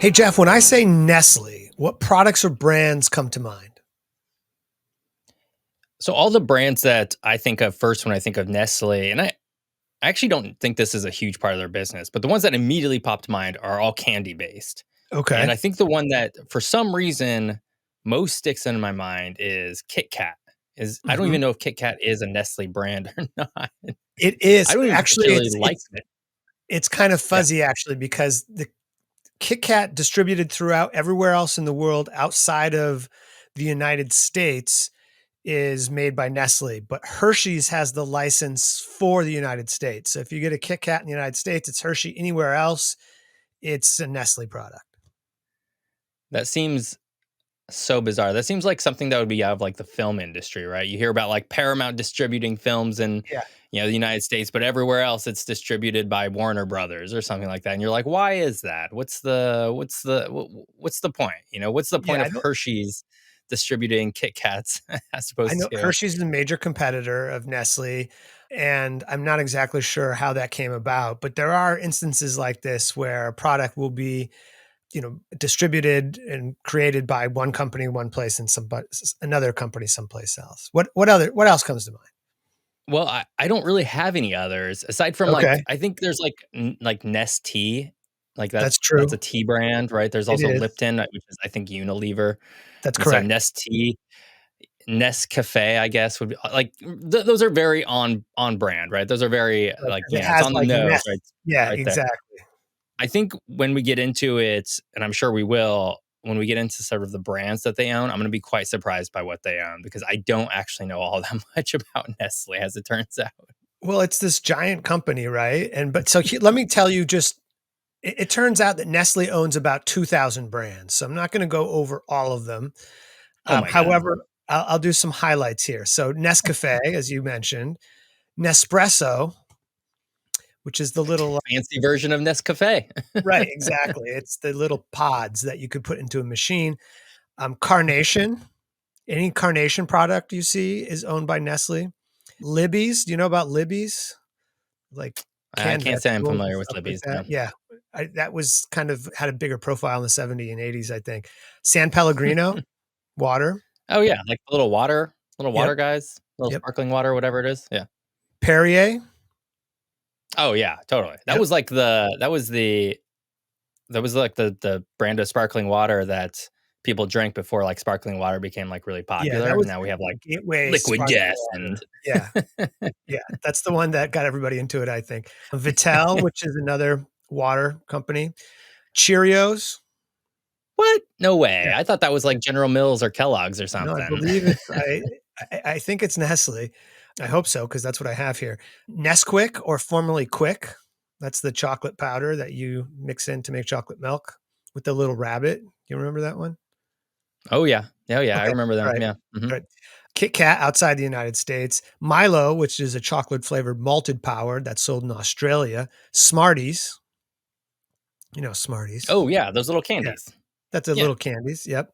Hey, Jeff, when I say Nestle, what products or brands come to mind? So all the brands that I think of first when I think of Nestle, and I actually don't think this is a huge part of their business, but the ones that immediately pop to mind are all candy based. And Okay. I think the one that for some reason most sticks in my mind is Kit Kat. Is I don't Mhm. even know if Kit Kat is a Nestle brand or not. It I is. don't even Actually, particularly it's like it's it. it's kind of Yeah. fuzzy actually because the Kit Kat distributed throughout everywhere else in the world outside of the United States is made by Nestle, but Hershey's has the license for the United States. So if you get a Kit Kat in the United States, it's Hershey. Anywhere else, it's a Nestle product. That seems so bizarre. That seems like something that would be out of like the film industry, right? You hear about like Paramount distributing films in, Yeah. the United States, but everywhere else it's distributed by Warner Brothers or something like that. And you're like, why is that? What's the point? What's the Yeah, point I of know Hershey's distributing Kit Kats as I opposed know to Hershey's is a major competitor of Nestle, and I'm not exactly sure how that came about, but there are instances like this where a product will be, distributed and created by one company one place and another company someplace else. What else comes to mind? well, I don't really have any others aside from Okay, like I think there's like Nest tea, like that's that's true. a tea brand, right? There's It also is. Lipton, which is I think Unilever. That's And so correct. Nest tea, Nescafe, I guess, would be like those are very on brand, right? Those are very Right, like, 'cause it it's has on the like nose, right? Nest. Yeah, Right there. exactly. I think when we get into it, and I'm sure we will, when we get into sort of the brands that they own, I'm gonna be quite surprised by what they own because I don't actually know all that much about Nestle as it turns out. Well, it's this giant company, right? And but so let me tell you just it turns out that Nestle owns about 2,000 brands, so I'm not gonna go over all of them. Oh my god. However, I'll do some highlights here. So Nescafe, as you mentioned, Nespresso, which is the little Fancy version of Nescafe. right, exactly. It's the little pods that you could put into a machine. Carnation, any Carnation product you see is owned by Nestle. Libby's, do you know about Libby's? Like I canned can't say I'm vegetables and familiar with stuff like Libby's, that. no. Yeah, that was kind of had a bigger profile in the '70s and '80s, I think. San Pellegrino water. Oh, yeah, like little Yep, water guys, little yep. sparkling water, whatever it is, yeah. Perrier. Oh, yeah, totally. Yep. That was like the brand of sparkling water that people drank before, like, sparkling water became, like, really Yeah, popular, that and was now we have, the like, gateway Liquid sparkling Death water. and Yeah, yeah, that's the one that got everybody into it, I think. Vittel, which is another water company. Cheerios. What? No way. Yeah, I thought that was, yeah. like, General Mills or Kellogg's or No, I something. believe it's I think it's Nestle. I hope so because that's what I have here. Nesquik or formerly Quick, that's the chocolate powder that you mix in to make chocolate milk with the little rabbit. You remember that one? Oh, yeah. Oh, yeah, I Okay, remember them, alright, yeah, mhm. alright. Kit Kat outside the United States. Milo, which is a chocolate flavored malted power that's sold in Australia. Smarties, you know Smarties. Oh, yeah, those little Yeah, candies. that's a Yeah. little candies, yep.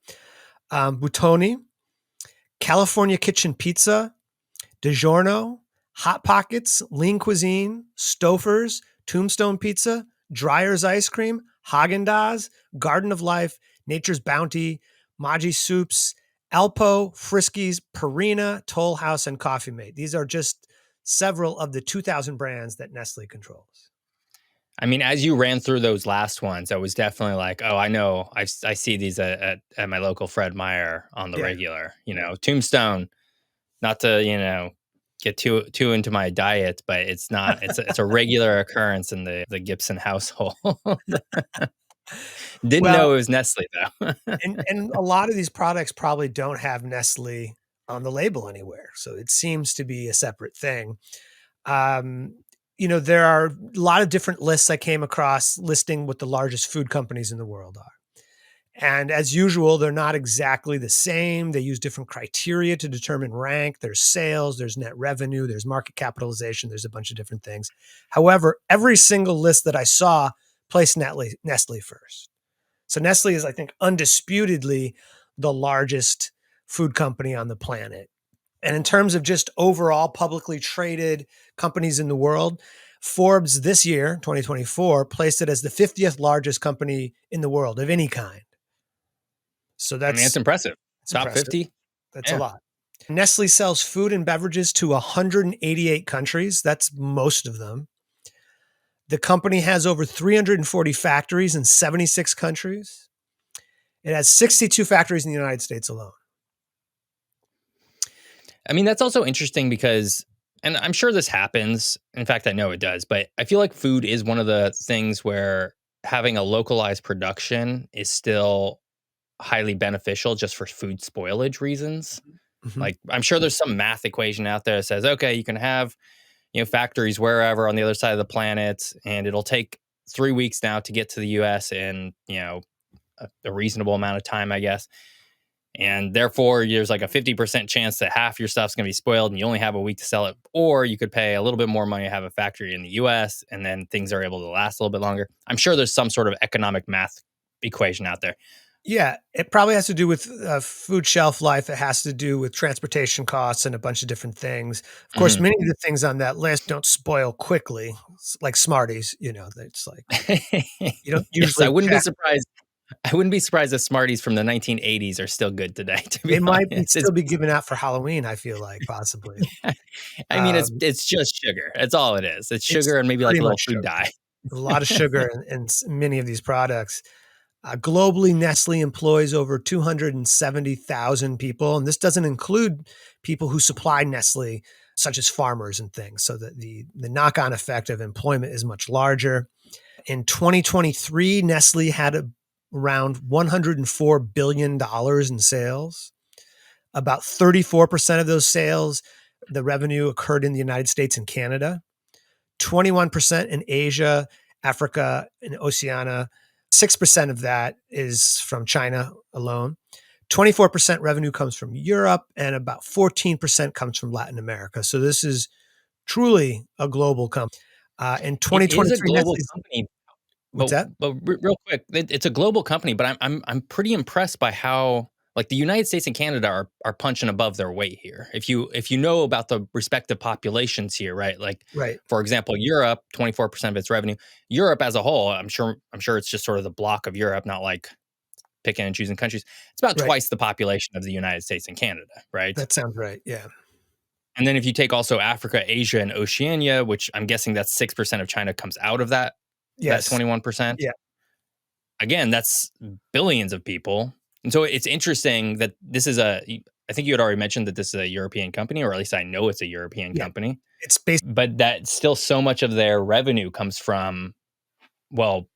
Buitoni, California Kitchen Pizza, DiGiorno, Hot Pockets, Lean Cuisine, Stouffer's, Tombstone Pizza, Dreyer's Ice Cream, Haagen-Dazs, Garden of Life, Nature's Bounty, Maji Soups, Alpo, Friskies, Purina, Toll House, and Coffee Mate. These are just several of the 2,000 brands that Nestle controls. I mean, as you ran through those last ones, I was definitely like, "Oh, I know. I see these at my local Fred Meyer on the Yeah. regular." Tombstone, not to, get too into my diet, but it's a regular occurrence in the Gibson household. Didn't Well, know it was Nestle though. and a lot of these products probably don't have Nestle on the label anywhere, so it seems to be a separate thing. Um, there are a lot of different lists I came across listing what the largest food companies in the world are. And as usual, they're not exactly the same. They use different criteria to determine rank. There's sales, there's net revenue, there's market capitalization, there's a bunch of different things. However, every single list that I saw placed Nestle first. So Nestle is, I think, undisputedly the largest food company on the planet. And in terms of just overall publicly traded companies in the world, Forbes this year, 2024, placed it as the 50th largest company in the world of any kind. So I mean, it's impressive. that's Top impressive. 50. That's a Yeah. lot. Nestle sells food and beverages to 188 countries. That's most of them. The company has over 340 factories in 76 countries. It has 62 factories in the United States alone. I mean, that's also interesting because, and I'm sure this happens. In fact, I know it does, but I feel like food is one of the things where having a localized production is still highly beneficial just for food spoilage reasons. Mhm. Like, I'm sure there's some math equation out there that says, okay, you can have, factories wherever on the other side of the planet, and it'll take 3 weeks now to get to the US in, a reasonable amount of time, I guess. And therefore, there's like a 50% chance that half your stuff's going to be spoiled and you only have a week to sell it. Or you could pay a little bit more money to have a factory in the US and then things are able to last a little bit longer. I'm sure there's some sort of economic math equation out there. Yeah, it probably has to do with food shelf life. It has to do with transportation costs and a bunch of different things. Of course, Mhm. many of the things on that list don't spoil quickly, like Smarties. It's like you don't Yes, usually check. I wouldn't be surprised if Smarties from the 1980s are still good today, to They be might be honest. It's still be given out for Halloween. I feel like possibly. I mean, Um, it's just sugar. That's all it is. It's it's sugar and maybe like pretty a little much food sugar. dye. A lot of sugar in many of these products. Globally, Nestle employs over 270,000 people, and this doesn't include people who supply Nestle, such as farmers and things. So that the knock on effect of employment is much larger. In 2023, Nestle had around $104 billion in sales. About 34% of those sales, the revenue occurred in the United States and Canada. 21% in Asia, Africa, and Oceania. 6% of that is from China alone. 24% revenue comes from Europe, and about 14% comes from Latin America. So this is truly a global company. In It is a 2023, global Nestle's, company. what's that? Real quick, it's a global company, but I'm pretty impressed by how, like, the United States and Canada are punching above their weight here. If you know about the respective populations here, right? Like, Right, for example, Europe, 24% of its revenue. Europe as a whole, I'm sure it's just sort of the block of Europe, not like picking and choosing countries. It's about right. twice the population of the United States and Canada, right? That sounds right. Yeah. And then if you take also Africa, Asia, and Oceania, which I'm guessing that's 6% of China comes out of that Yes. 21%. Yeah. Again, that's billions of people. And so it's interesting that this is I think you had already mentioned that this is a European company, or at least I know it's a European Yeah. company, It's based. but that still so much of their revenue comes from, well,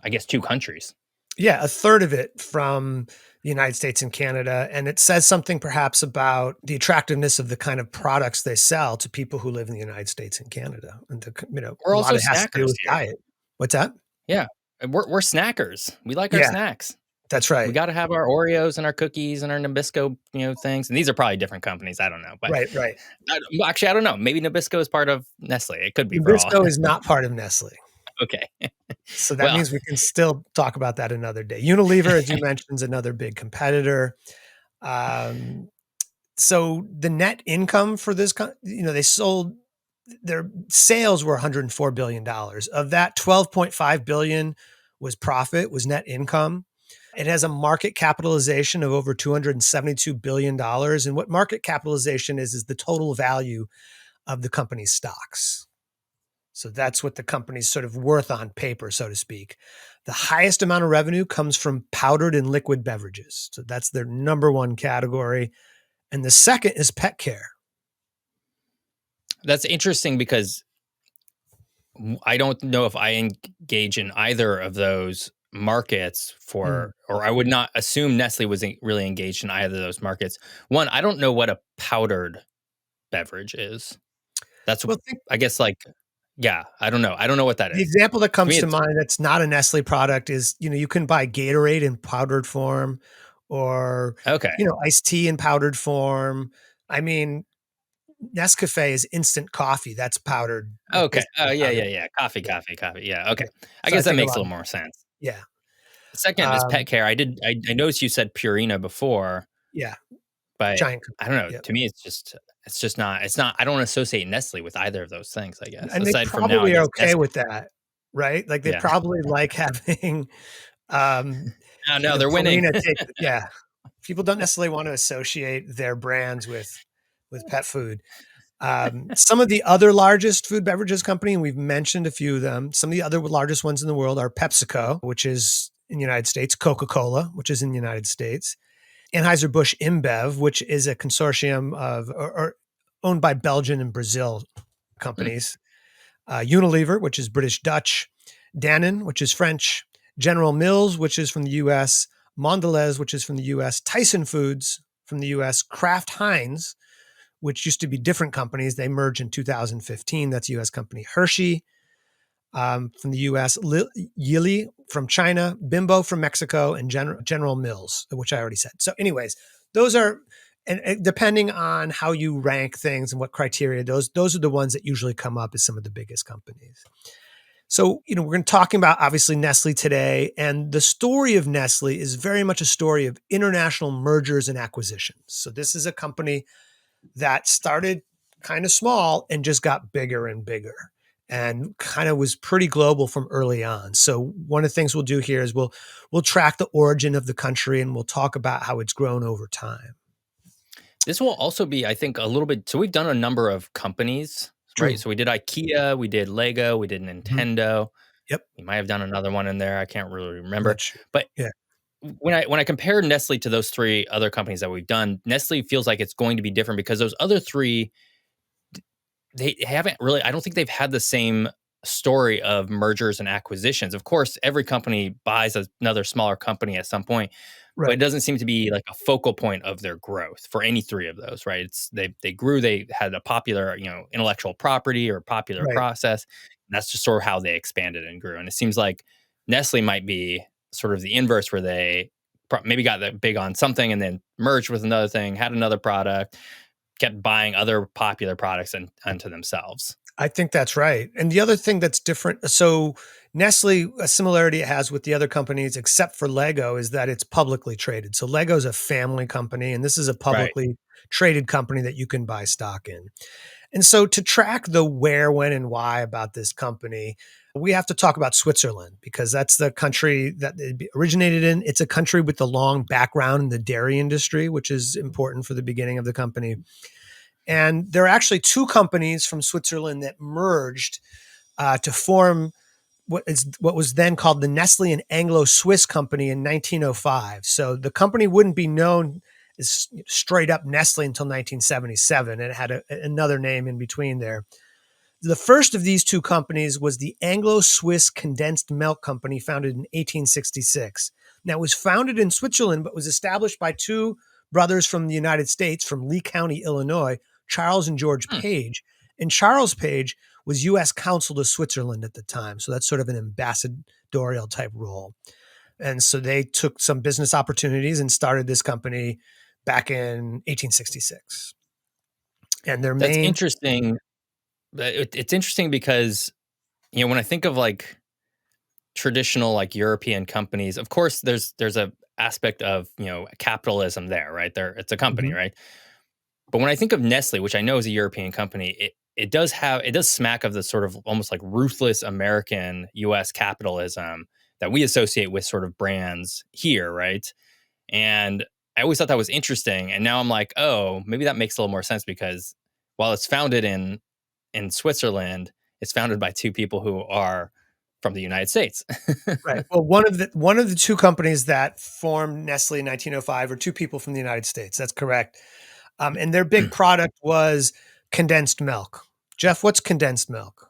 I guess two countries. Yeah, a third of it from the United States and Canada, and it says something perhaps about the attractiveness of the kind of products they sell to people who live in the United States and Canada, and We're a lot also of it has to do snackers with here. diet. What's that? Yeah. And we're snackers. We like our Yeah, snacks. that's We right. got to have our Oreos and our cookies and our Nabisco, things. And these are probably different companies. I don't know, but Right, right. well, actually, I don't know. Maybe Nabisco is part of Nestle. It could be for all. Nabisco is not part of Nestle, Okay. so that Well, means we can still talk about that another day. Unilever, as you mentioned, is another big competitor. Um, so the net income for this, they sold their sales were $104 billion. Of that, 12.5 billion was profit, was net income. It has a market capitalization of over $272 billion. And what market capitalization is the total value of the company's stocks. So that's what the company's sort of worth on paper, so to speak. The highest amount of revenue comes from powdered and liquid beverages. So that's their number one category. And the second is pet care. that's interesting because I don't know if I engage in either of those markets Mm. or I would not assume Nestle was really engaged in either of those markets. One, I don't know what a powdered beverage is. That's, Well, think I guess, like, yeah, I don't know. I don't know what that the is. example that To me, comes to it's mind that's not a Nestle product is, you can buy Gatorade in powdered form or, okay. iced tea in powdered form. I mean, Nescafe is instant coffee. That's powdered. That's Okay. Oh, basically yeah, powdered. yeah, yeah. Coffee, Yeah. coffee, coffee. Yeah. Okay. Yeah. I So I guess that think a makes a lot little of, more sense. yeah. The second is pet Um, care. I noticed you said Purina before, yeah. but Giant I company. don't know. Yep. To me, it's just. It's just not. It's not. I don't associate Nestle with either of those things. I guess And they aside from now, I probably are guess okay Nestle. with that, right? Like, they Yeah. probably like having, um, No, no, they're winning. Purina take yeah. People don't necessarily want to associate their brands with pet food. Some of the other largest food beverages company, and we've mentioned a few of them, some of the other largest ones in the world are PepsiCo, which is in the United States, Coca-Cola, which is in the United States, Anheuser-Busch InBev, which is a consortium of or owned by Belgian and Brazil Hmm. companies, Unilever, which is British Dutch, Danone, which is French, General Mills, which is from the US, Mondelez, which is from the US, Tyson Foods from the US, Kraft Heinz, which used to be different companies. They merged in 2015. That's a US company. Hershey from the US, Yili from China, Bimbo from Mexico, and General Mills, which I already said. So, anyways, those are, and depending on how you rank things and what criteria, those are the ones that usually come up as some of the biggest companies. So, we're going to talking about obviously Nestle today, and the story of Nestle is very much a story of international mergers and acquisitions. So, this is a company that started kind of small and just got bigger and bigger and kind of was pretty global from early on. So one of the things we'll do here is we'll track the origin of the country and we'll talk about how it's grown over time. This will also be, I think, a little bit. So we've done a number of companies, right? True. So we did IKEA, we did Lego, we did Mhm. Nintendo. Yep. We might have done another one in there. I can't really I'm remember. not sure. But Yeah. when I compare Nestle to those three other companies that we've done, Nestle feels like it's going to be different because those other three, they haven't really, I don't think they've had the same story of mergers and acquisitions. Of course, every company buys another smaller company at some point, but it Right. doesn't seem to be like a focal point of their growth for any three of those, right? It's they grew, they had a popular, intellectual property or popular Right. process. And that's just sort of how they expanded and grew. And it seems like Nestle might be sort of the inverse, where they maybe got that big on something and then merged with another thing, had another product, kept buying other popular products and unto themselves. I think that's right. And the other thing that's different, so Nestle, a similarity it has with the other companies, except for Lego, is that it's publicly traded. So Lego is a family company, and this is a Right. publicly traded company that you can buy stock in. And so to track the where, when, and why about this company, we have to talk about Switzerland because that's the country that it originated in. It's a country with a long background in the dairy industry, which is important for the beginning of the company. And there are actually two companies from Switzerland that merged to form what was then called the Nestle and Anglo-Swiss Company in 1905. So the company wouldn't be known as straight up Nestle until 1977, and it had another name in between there. The first of these two companies was the Anglo-Swiss Condensed Milk Company, founded in 1866. Now, it was founded in Switzerland, but was established by two brothers from the United States, from Lee County, Illinois, Charles and George Hmm. Page. And Charles Page was U.S. Consul to Switzerland at the time. So that's sort of an ambassadorial type role. And so they took some business opportunities and started this company back in 1866. And their That's main, interesting. It's interesting because when I think of like traditional like European companies, of course there's a aspect of capitalism there, right? There, it's a company, Mhm. right? But when I think of Nestle, which I know is a European company, it does smack of the sort of almost like ruthless American U.S. capitalism that we associate with sort of brands here, right? And I always thought that was interesting. And now I'm like, oh, maybe that makes a little more sense because while it's founded in Switzerland, it's founded by two people who are from the United States. Right. Well, one of the two companies that formed Nestle in 1905 are two people from the United States. That's correct. And their big product was condensed milk. Jeff, what's condensed milk?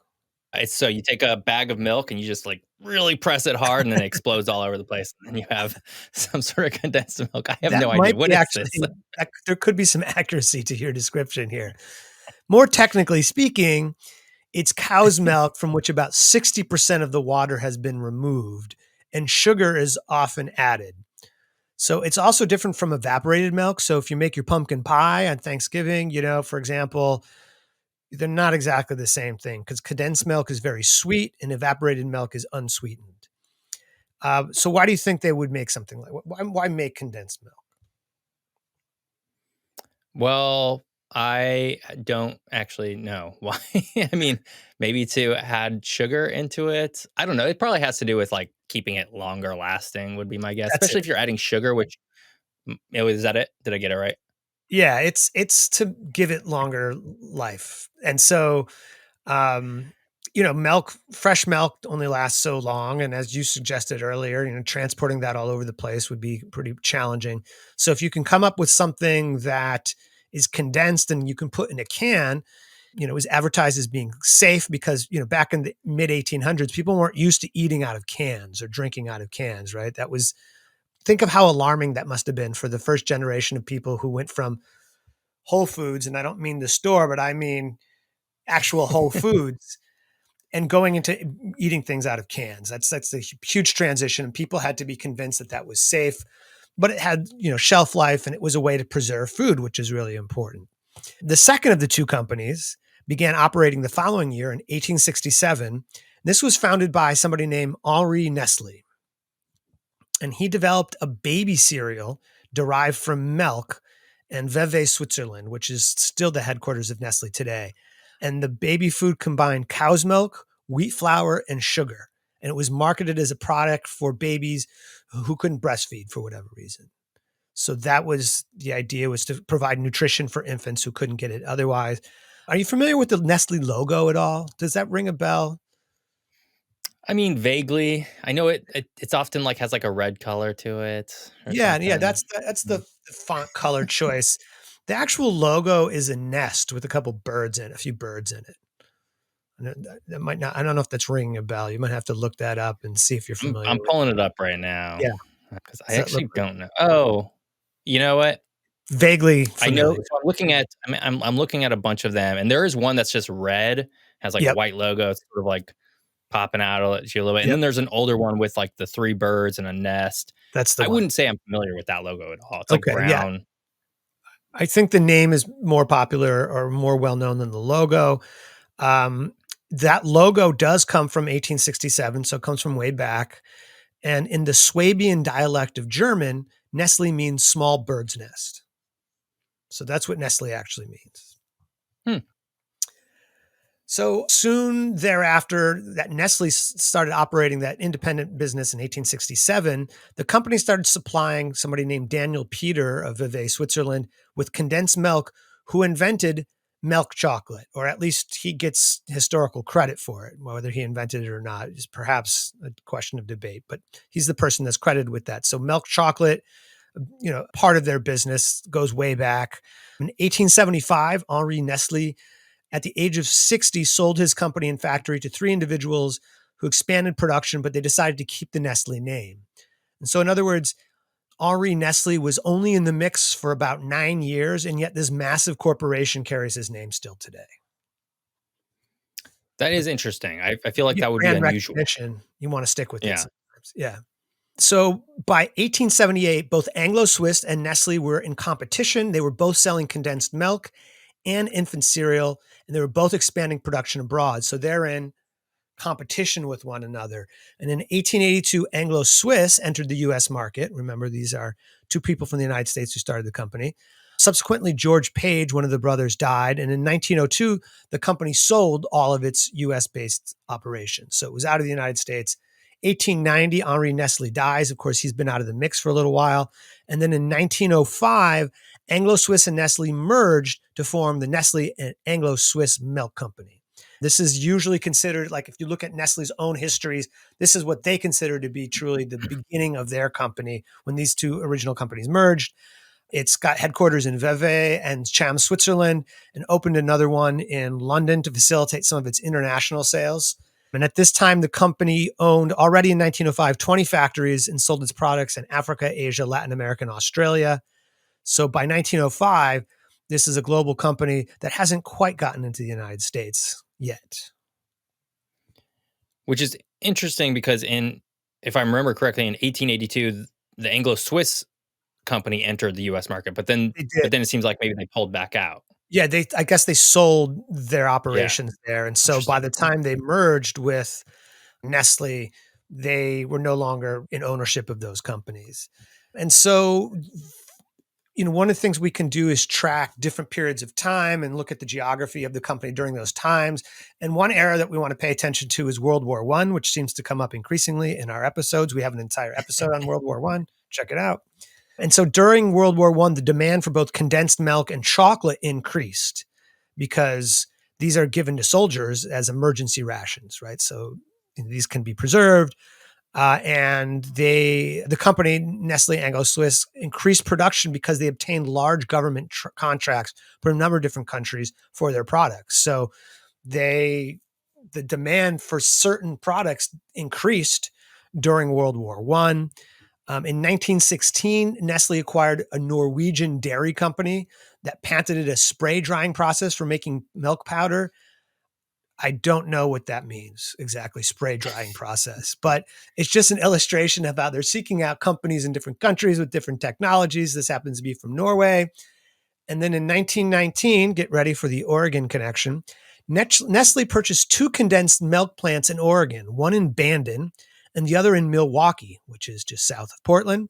It's so you take a bag of milk and you just like really press it hard and then it explodes all over the place. And then you have some sort of condensed milk. I have That no idea. might What be is this? actually that there could be some accuracy to your description here. More technically speaking, it's cow's milk from which about 60% of the water has been removed and sugar is often added. So it's also different from evaporated milk. So if you make your pumpkin pie on Thanksgiving, for example, they're not exactly the same thing because condensed milk is very sweet and evaporated milk is unsweetened. So why do you think they would make something like why make condensed milk? Well, I don't actually know why. I mean, maybe to add sugar into it. I don't know. It probably has to do with like keeping it longer lasting would be my guess, That's especially it. if you're adding sugar, which is that it? Did I get it right? Yeah, it's to give it longer life. And so, um, milk, fresh milk only lasts so long, and as you suggested earlier, transporting that all over the place would be pretty challenging. So if you can come up with something that is condensed and you can put in a can, is advertised as being safe because, back in the mid 1800s, people weren't used to eating out of cans or drinking out of cans, right? That was Think of how alarming that must have been for the first generation of people who went from Whole Foods, and I don't mean the store, but I mean actual Whole Foods, and going into eating things out of cans. That's a huge transition, and people had to be convinced that that was safe, but it had shelf life, and it was a way to preserve food, which is really important. The second of the two companies began operating the following year in 1867. This was founded by somebody named Henri Nestle, and he developed a baby cereal derived from milk in Vevey, Switzerland, which is still the headquarters of Nestle today. And the baby food combined cow's milk, wheat flour, and sugar. And it was marketed as a product for babies who couldn't breastfeed for whatever reason. So that was the idea, was to provide nutrition for infants who couldn't get it otherwise. Are you familiar with the Nestle logo at all? Does that ring a bell? I mean, vaguely. I know it's often like has like a red color to it or Yeah, something. that's Mm. the font color choice. The actual logo is a nest with a couple birds in it, a few birds in it. And that might not. I don't know if that's ringing a bell. You might have to look that up and see if you're familiar I'm with. pulling it up right now Yeah, because I does that look actually like don't know. Oh, you know what? vaguely I know. familiar? So I'm looking at. I'm looking at a bunch of them, and there is one that's just red, has like a Yep, white logo. It's sort of like popping out at you a little bit, and yep. then there's an older one with like the three birds and a nest. That's the I one. wouldn't say I'm familiar with that logo at all. It's like Okay, yeah. brown. I think the name is more popular or more well known than the logo. Um, that logo does come from 1867, so it comes from way back. And in the Swabian dialect of German, Nestle means small bird's nest. So that's what Nestle actually means. Hmm. So soon thereafter, that Nestle started operating that independent business in 1867. The company started supplying somebody named Daniel Peter of Vevey, Switzerland, with condensed milk, who invented milk chocolate, or at least he gets historical credit for it. Whether he invented it or not is perhaps a question of debate, but he's the person that's credited with that. So milk chocolate, part of their business goes way back. In 1875, Henri Nestle, at the age of 60, sold his company and factory to three individuals who expanded production, but they decided to keep the Nestle name. And so, in other words, Henri Nestle was only in the mix for about 9 years, and yet this massive corporation carries his name still today. That But is interesting. I feel to like get that would be brand unusual. recognition, you want to stick with it Yeah. sometimes. Yeah. So by 1878, both Anglo Swiss and Nestle were in competition. They were both selling condensed milk and infant cereal, and they were both expanding production abroad. So they're in competition with one another. And in 1882, Anglo Swiss entered the US market. Remember, these are two people from the United States who started the company. Subsequently, George Page, one of the brothers, died. And in 1902, the company sold all of its US based operations. So it was out of the United States. 1890, Henri Nestle dies. Of course, he's been out of the mix for a little while. And then in 1905, Anglo Swiss and Nestle merged to form the Nestle and Anglo Swiss Milk Company. This is usually considered, like, if you look at Nestle's own histories, this is what they consider to be truly the beginning of their company when these two original companies merged. It's got headquarters in Vevey and Cham, Switzerland, and opened another one in London to facilitate some of its international sales. And at this time, the company owned, already in 1905, 20 factories and sold its products in Africa, Asia, Latin America, and Australia. So by 1905, this is a global company that hasn't quite gotten into the United States yet. Which is interesting because if I remember correctly, in 1882, the Anglo-Swiss company entered the US market, They did. but then it seems like maybe they pulled back out. Yeah, I guess they sold their Yeah, operations there, and so by interesting. the time they merged with Nestle, they were no longer in ownership of those companies. And so one of the things we can do is track different periods of time and look at the geography of the company during those times. And one era that we want to pay attention to is World War One, which seems to come up increasingly in our episodes. We have an entire episode on World War One. Check it out. And so during World War One, the demand for both condensed milk and chocolate increased because these are given to soldiers as emergency rations, right? So these can be preserved. And the company Nestle Anglo-Swiss increased production because they obtained large government contracts from a number of different countries for their products. So the demand for certain products increased during World War One. In 1916, Nestle acquired a Norwegian dairy company that patented a spray drying process for making milk powder. I don't know what that means exactly, spray drying process, but it's just an illustration of how they're seeking out companies in different countries with different technologies. This happens to be from Norway. And then in 1919, get ready for the Oregon connection. Nestle purchased two condensed milk plants in Oregon, one in Bandon and the other in Milwaukee, which is just south of Portland.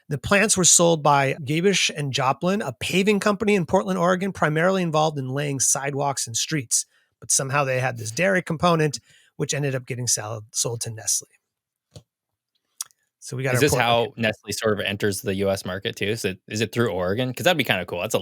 The plants were sold by Gabish and Joplin, a paving company in Portland, Oregon, primarily involved in laying sidewalks and streets. But somehow they had this dairy component, which ended up getting sold to Nestle. So we got Is our this Portland. how Nestle sort of enters the US market too? Is it through Oregon? Because that'd be kind of cool. That's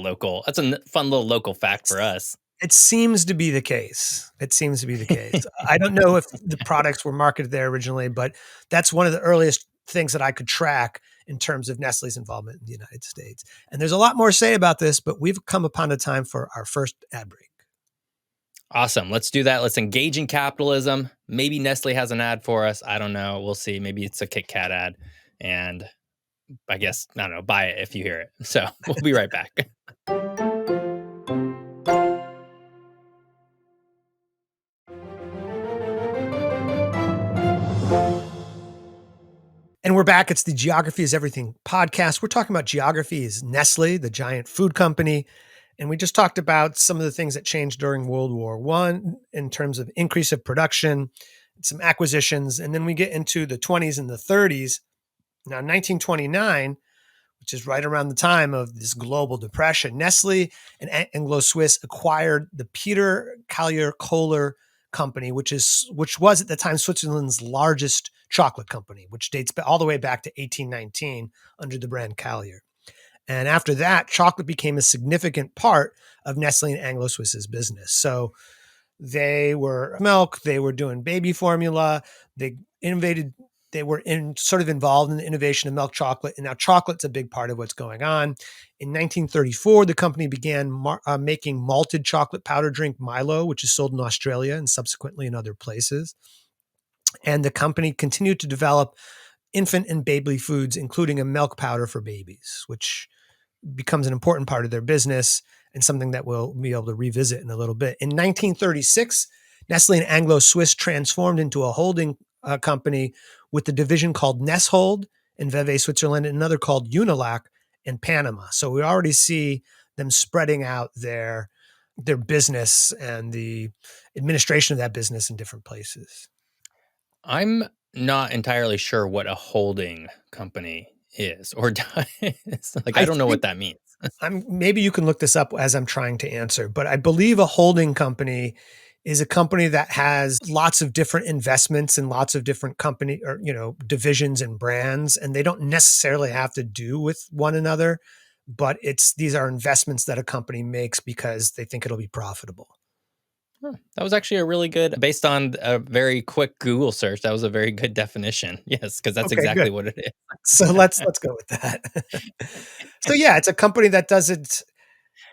a fun little local fact for us. It seems to be the case. It seems to be the case. I don't know if the products were marketed there originally, but that's one of the earliest things that I could track in terms of Nestle's involvement in the United States. And there's a lot more to say about this, but we've come upon a time for our first ad break. Awesome. Let's do that. Let's engage in capitalism. Maybe Nestle has an ad for us. I don't know. We'll see. Maybe it's a Kit Kat ad. And I guess, I don't know, buy it if you hear it. So we'll be right back. And we're back. It's the Geography is Everything podcast. We're talking about geography is Nestle, the giant food company. And we just talked about some of the things that changed during World War One in terms of increase of production, some acquisitions. And then we get into the 20s and the 30s. Now, 1929, which is right around the time of this global depression, Nestle and Anglo-Swiss acquired the Peter Collier Kohler company, which was at the time Switzerland's largest chocolate company, which dates all the way back to 1819 under the brand Collier. And after that, chocolate became a significant part of Nestle and Anglo-Swiss's business. So they were milk, they were doing baby formula, they innovated, they were sort of involved in the innovation of milk chocolate. And now chocolate's a big part of what's going on. In 1934, the company began making malted chocolate powder drink Milo, which is sold in Australia and subsequently in other places. And the company continued to develop infant and baby foods, including a milk powder for babies, which becomes an important part of their business and something that we'll be able to revisit in a little bit. In 1936, Nestle and Anglo-Swiss transformed into a holding company with a division called Neshold in Vevey, Switzerland, and another called Unilac in Panama. So we already see them spreading out their business and the administration of that business in different places. I'm not entirely sure what a holding company is or does. Like, I I don't know what think that means. maybe you can look this up as I'm trying to answer, but I believe a holding company is a company that has lots of different investments and lots of different company or divisions and brands, and they don't necessarily have to do with one another, but these are investments that a company makes because they think it'll be profitable. Huh, that was actually a really good, based on a very quick Google search. That was a very good definition. Yes, because that's Okay, exactly good. what it So is. let's go with that. So yeah, it's a company that doesn't.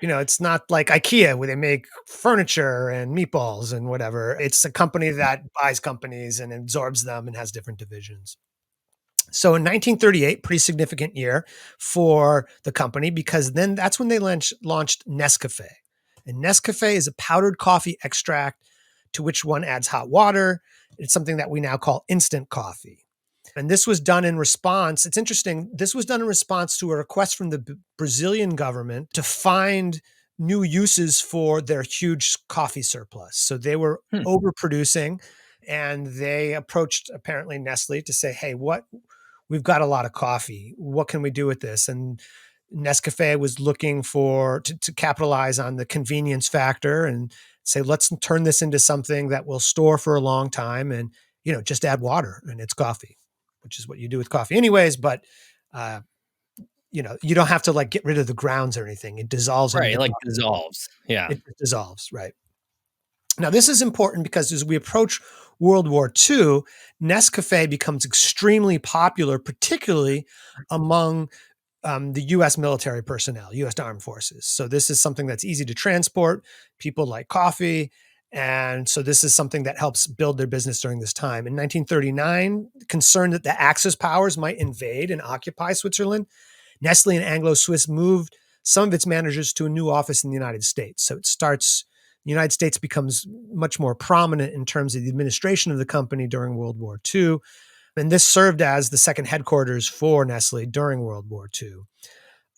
It's not like IKEA where they make furniture and meatballs and whatever. It's a company that buys companies and absorbs them and has different divisions. So in 1938, pretty significant year for the company because then that's when they launched Nescafe. And Nescafe is a powdered coffee extract to which one adds hot water. It's something that we now call instant coffee. And this was done in response. It's interesting. This was done in response to a request from the Brazilian government to find new uses for their huge coffee surplus. So they were Hmm. overproducing and they approached apparently Nestle to say, hey, we've got a lot of coffee. What can we do with this? And Nescafe was looking to capitalize on the convenience factor and say, let's turn this into something that will store for a long time, and just add water and it's coffee, which is what you do with coffee anyways. But uh, you don't have to like get rid of the grounds or anything. It dissolves into Right, the it, like, coffee. dissolves. Yeah. It just dissolves, right? Now, this is important because as we approach World War II, Nescafe becomes extremely popular, particularly among the U.S. military personnel, U.S. Armed Forces. So this is something that's easy to transport. People like coffee. And so this is something that helps build their business during this time. In 1939, concerned that the Axis powers might invade and occupy Switzerland, Nestle and Anglo-Swiss moved some of its managers to a new office in the United States. So the United States becomes much more prominent in terms of the administration of the company during World War II. And this served as the second headquarters for Nestle during World War II.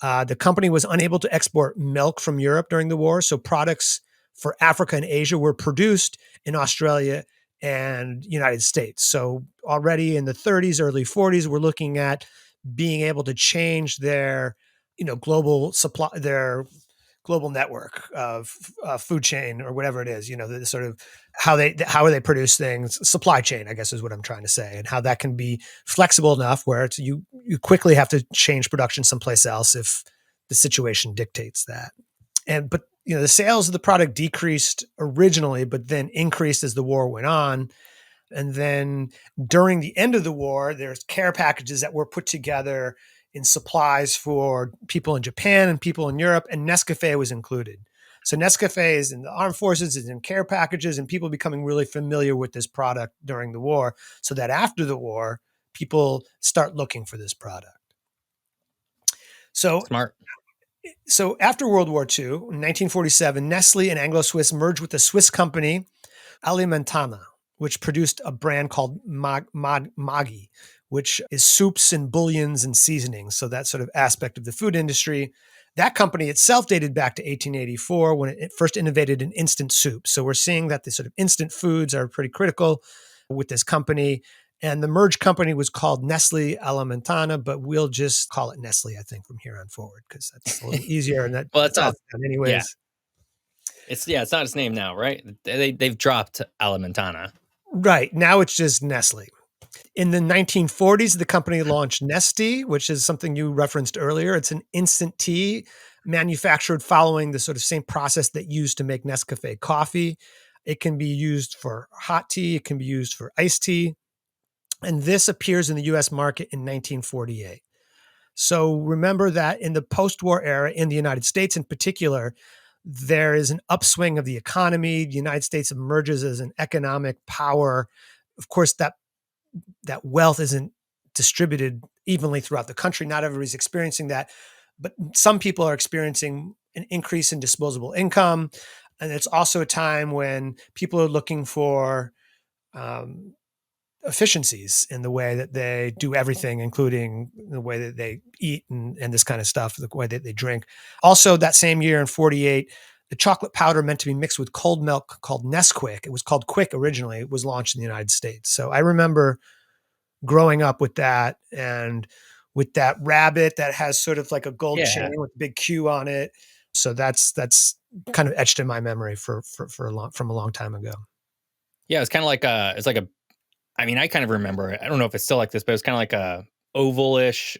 The company was unable to export milk from Europe during the war, so products for Africa and Asia were produced in Australia and United States. So already in the 30s, early 40s, we're looking at being able to change their, global supply, their global network of food chain or whatever it is, the sort of how they produce things, supply chain, I guess is what I'm trying to say, and how that can be flexible enough where you quickly have to change production someplace else if the situation dictates that. But the sales of the product decreased originally, but then increased as the war went on. And then during the end of the war, there's care packages that were put together in supplies for people in Japan and people in Europe, and Nescafe was included. So Nescafe is in the armed forces, is in care packages, and people becoming really familiar with this product during the war, so that after the war, people start looking for this product. So Smart. so after World War II, in 1947, Nestle and Anglo-Swiss merged with the Swiss company Alimentana, which produced a brand called Maggi, which is soups and bouillons and seasonings. So that sort of aspect of the food industry. That company itself dated back to 1884 when it first innovated an instant soup. So we're seeing that the sort of instant foods are pretty critical with this company. And the merged company was called Nestle Alimentana, but we'll just call it Nestle, I think, from here on forward, because that's a little easier and Well, it's that's how not. it's done Yeah. anyways. It's not its name now, right? They've dropped Alimentana. Right. Now it's just Nestle. In the 1940s, the company launched Nestea, which is something you referenced earlier. It's an instant tea manufactured following the sort of same process that used to make Nescafe coffee. It can be used for hot tea, it can be used for iced tea. And this appears in the US market in 1948. So remember that in the post war era, in the United States in particular, there is an upswing of the economy. The United States emerges as an economic power. Of course, that wealth isn't distributed evenly throughout the country. Not everybody's experiencing that, but some people are experiencing an increase in disposable income. And it's also a time when people are looking for um, efficiencies in the way that they do everything, including the way that they eat and this kind of stuff, the way that they drink. Also, that same year in 48, the chocolate powder meant to be mixed with cold milk called Nesquik. It was called Quick originally. It was launched in the United States. So I remember growing up with that and with that rabbit that has sort of like a gold chain Yeah. with a big Q on it. So that's kind of etched in my memory for a long from a long time ago. Yeah, it's kinda like a it's like a I mean, I kind of remember it. I don't know if it's still like this, but it's kinda like a ovalish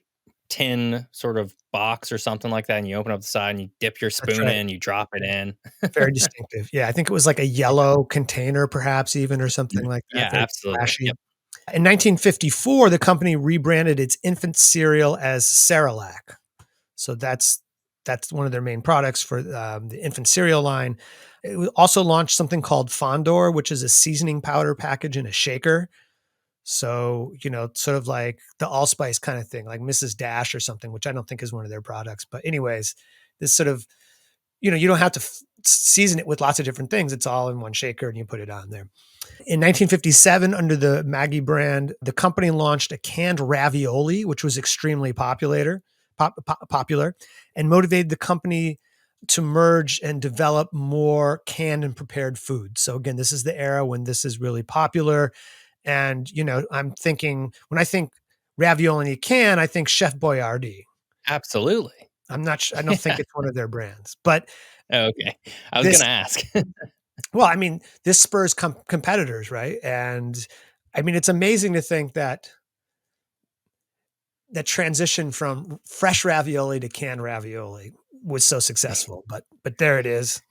tin sort of box or something like that, and you open up the side and you dip your That's spoon right. in, you drop it in. Very distinctive. Yeah, I think it was like a yellow container perhaps even or something like that, Yeah, very absolutely. flashy. Yep. In 1954, the company rebranded its infant cereal as Cerelac. So that's one of their main products for the infant cereal line. It also launched something called Fondor, which is a seasoning powder package in a shaker. So, sort of like the allspice kind of thing, like Mrs. Dash or something, which I don't think is one of their products. But anyways, this sort of, you don't have to season it with lots of different things. It's all in one shaker and you put it on there. In 1957, under the Maggie brand, the company launched a canned ravioli, which was extremely popular, and motivated the company to merge and develop more canned and prepared food. So again, this is the era when this is really popular. And I'm thinking when I think ravioli in a can, I think Chef Boyardee. Absolutely. I don't think it's one of their brands, but Okay. I was this gonna ask. well, I mean, this spurs competitors, right? And I mean, it's amazing to think that that transition from fresh ravioli to canned ravioli was so successful, but there it is.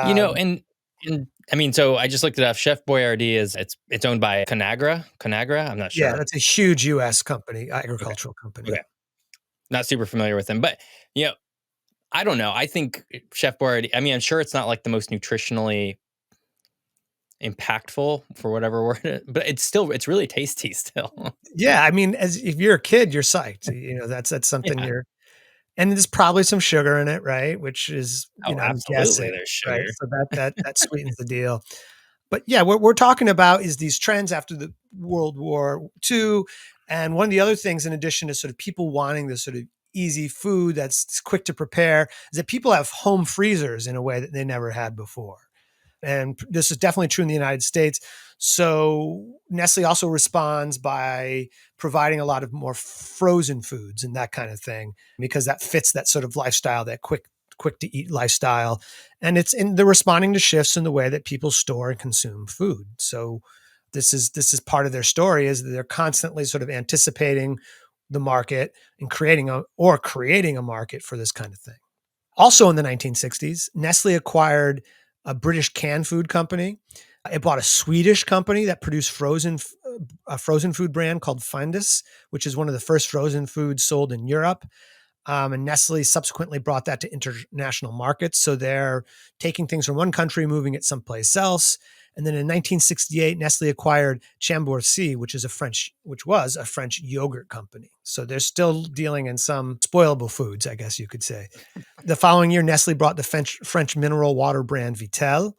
You know, Um, and I mean, so I just looked it up. Chef Boyardee is it's owned by Conagra. Conagra? I'm not yeah, sure. that's a huge US company, Okay. agricultural Okay. company. Not super familiar with them, but you know, I don't know. I think Chef Boyardee. I mean, I'm sure it's not like the most nutritionally impactful for whatever word, but it's really tasty still. Yeah, I mean, as if you're a kid, you're psyched. You know, that's something Yeah. you're and there's probably some sugar in it, right? Which is, Oh, you know, I'm absolutely. guessing, There's right? sugar. So that sweetens the deal. But yeah, what we're talking about is these trends after the World War II. And one of the other things, in addition to sort of people wanting this sort of easy food that's quick to prepare, is that people have home freezers in a way that they never had before. And this is definitely true in the United States. So Nestle also responds by providing a lot of more frozen foods and that kind of thing, because that fits that sort of lifestyle, that quick to eat lifestyle. And they're responding to shifts in the way that people store and consume food. So this is part of their story, is that they're constantly sort of anticipating the market and creating a market for this kind of thing. Also in the 1960s, Nestle acquired a British canned food company. It bought a Swedish company that produced a frozen food brand called Findus, which is one of the first frozen foods sold in Europe. And Nestle subsequently brought that to international markets. So they're taking things from one country, moving it someplace else. And then in 1968, Nestle acquired Chambourcy, which was a French yogurt company. So they're still dealing in some spoilable foods, I guess you could say. The following year, Nestle brought the French mineral water brand Vitel.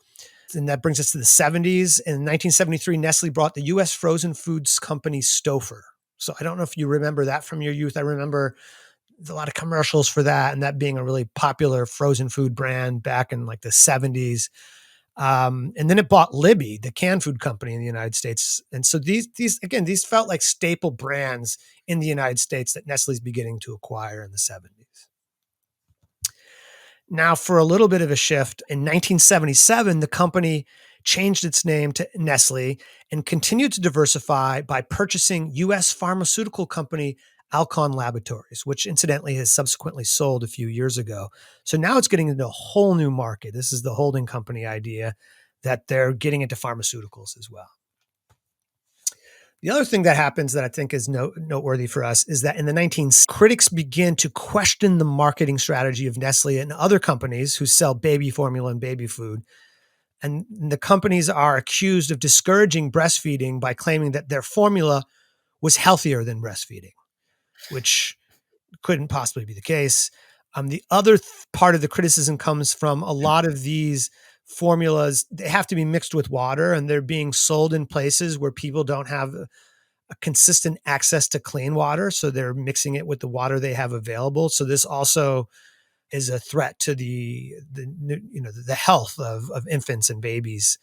And that brings us to the 70s. In 1973, Nestle brought the US frozen foods company Stouffer. So I don't know if you remember that from your youth. I remember a lot of commercials for that, and that being a really popular frozen food brand back in like the 70s. And then it bought Libby, the canned food company in the United States. And so these felt like staple brands in the United States that Nestle's beginning to acquire in the 70s. Now, for a little bit of a shift, in 1977, the company changed its name to Nestle and continued to diversify by purchasing US pharmaceutical company Alcon Laboratories, which incidentally has subsequently sold a few years ago. So now it's getting into a whole new market. This is the holding company idea, that they're getting into pharmaceuticals as well. The other thing that happens that I think is noteworthy for us is that in the 1960s, critics begin to question the marketing strategy of Nestle and other companies who sell baby formula and baby food. And the companies are accused of discouraging breastfeeding by claiming that their formula was healthier than breastfeeding, which couldn't possibly be the case. The other part of the criticism comes from a lot of these formulas. They have to be mixed with water, and they're being sold in places where people don't have a consistent access to clean water. So they're mixing it with the water they have available. So this also is a threat to the health of infants and babies.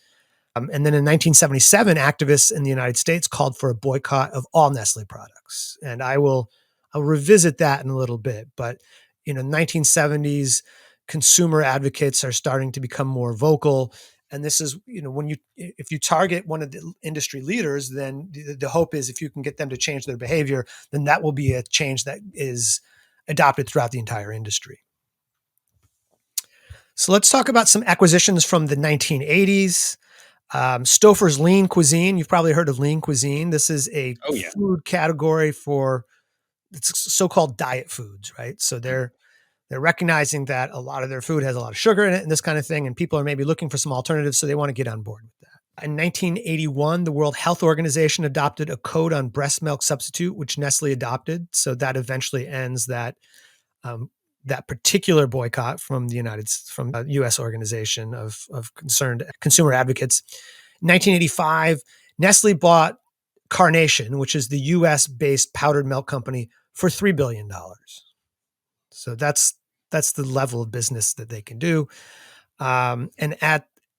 And then in 1977, activists in the United States called for a boycott of all Nestle products. And I'll revisit that in a little bit. But 1970s consumer advocates are starting to become more vocal. And this is, if you target one of the industry leaders, then the hope is if you can get them to change their behavior, then that will be a change that is adopted throughout the entire industry. So let's talk about some acquisitions from the 1980s. Stouffer's Lean Cuisine. You've probably heard of Lean Cuisine. This is a Oh yeah. food category for it's so-called diet foods, right? So they're recognizing that a lot of their food has a lot of sugar in it and this kind of thing, and people are maybe looking for some alternatives, so they want to get on board with that. In 1981, the World Health Organization adopted a code on breast milk substitute, which Nestle adopted. So that eventually ends um, that particular boycott from from a U.S. organization of concerned consumer advocates. In 1985, Nestle bought Carnation, which is the U.S. based powdered milk company, for $3 billion. So that's the level of business that they can do. And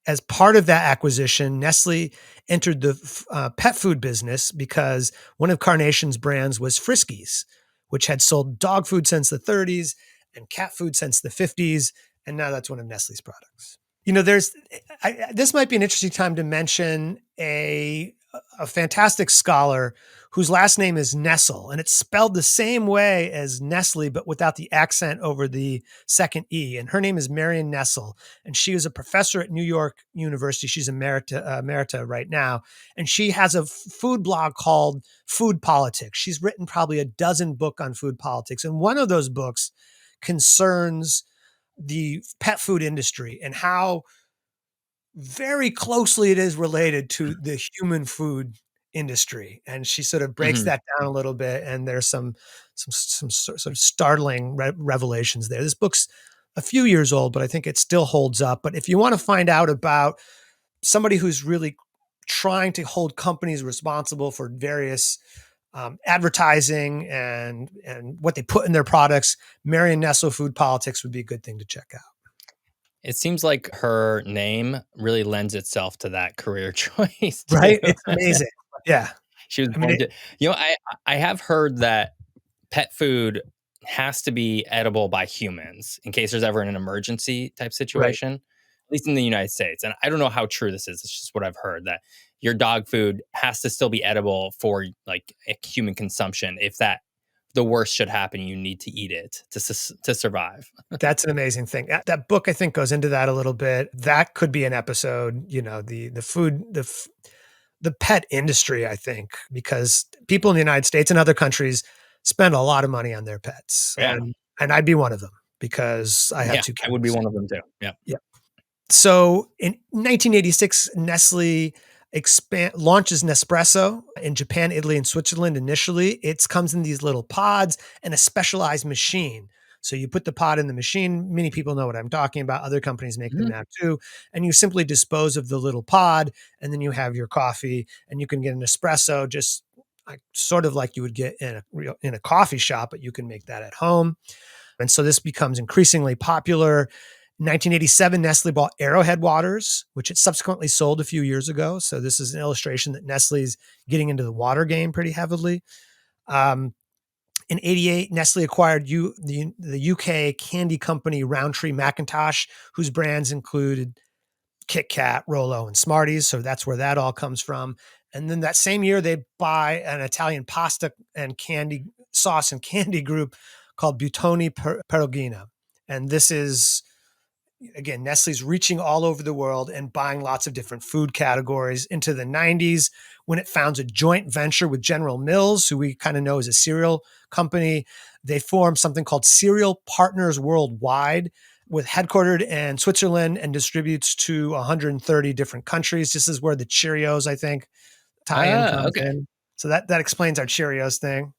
as part of that acquisition, Nestle entered the pet food business because one of Carnation's brands was Friskies, which had sold dog food since the 30s. and cat food since the 50s. And now that's one of Nestle's products. This might be an interesting time to mention a fantastic scholar whose last name is Nestle, and it's spelled the same way as Nestle, but without the accent over the second E. And her name is Marion Nestle, and she is a professor at New York University. She's emerita right now, and she has a food blog called Food Politics. She's written probably a dozen books on food politics, and one of those books concerns the pet food industry and how very closely it is related to the human food industry. And she sort of breaks Mhm. that down a little bit. And there's some sort of startling revelations there. This book's a few years old, but I think it still holds up. But if you want to find out about somebody who's really trying to hold companies responsible for various advertising and what they put in their products, Marion Nestle Food Politics would be a good thing to check out. It seems like her name really lends itself to that career choice too. Right? It's amazing. Yeah. She was I mean, born to I have heard that pet food has to be edible by humans in case there's ever an emergency type right. situation, at least in the United States. And I don't know how true this is. It's just what I've heard that your dog food has to still be edible for like a human consumption. If that the worst should happen, you need to eat it to survive. That's an amazing thing. That book, I think, goes into that a little bit. That could be an episode, the food, the pet industry, I think, because people in the United States and other countries spend a lot of money on their pets. Yeah. And I'd be one of them because I have Yeah. two I would be cats. one of them too. Yeah. Yeah. So in 1986, Nestle launches Nespresso in Japan, Italy, and Switzerland initially. It comes in these little pods and a specialized machine. So you put the pod in the machine. Many people know what I'm talking about. Other companies make them Mhm. now too. And you simply dispose of the little pod, and then you have your coffee, and you can get an espresso just sort of like you would get in a coffee shop, but you can make that at home. And so this becomes increasingly popular. In 1987, Nestle bought Arrowhead Waters, which it subsequently sold a few years ago. So this is an illustration that Nestle's getting into the water game pretty heavily. Um, in 88, Nestle acquired the UK candy company Roundtree Macintosh, whose brands included Kit Kat, Rolo, and Smarties. So that's where that all comes from. And then that same year, they buy an Italian pasta and candy sauce and candy group called Buitoni Perugina. And this is, again, Nestle's reaching all over the world and buying lots of different food categories. Into the 90s, when it founds a joint venture with General Mills, who we kind of know as a cereal company, they formed something called Cereal Partners Worldwide, with headquartered in Switzerland and distributes to 130 different countries. This is where the Cheerios, I think, tie-in Ah, comes okay. in. So that explains our Cheerios thing.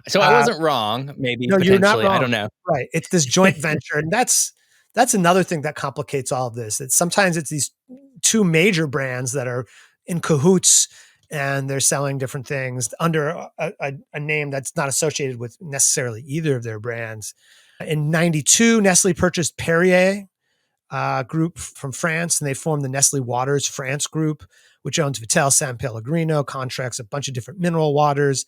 So I Uh, wasn't wrong, maybe no, you're not potentially. I wrong. don't know. Right. It's this joint venture. And that's another thing that complicates all of this. Sometimes it's these two major brands that are in cahoots and they're selling different things under a name that's not associated with necessarily either of their brands. In 92, Nestle purchased Perrier group from France, and they formed the Nestle Waters France group, which owns Vittel, San Pellegrino, contracts a bunch of different mineral waters.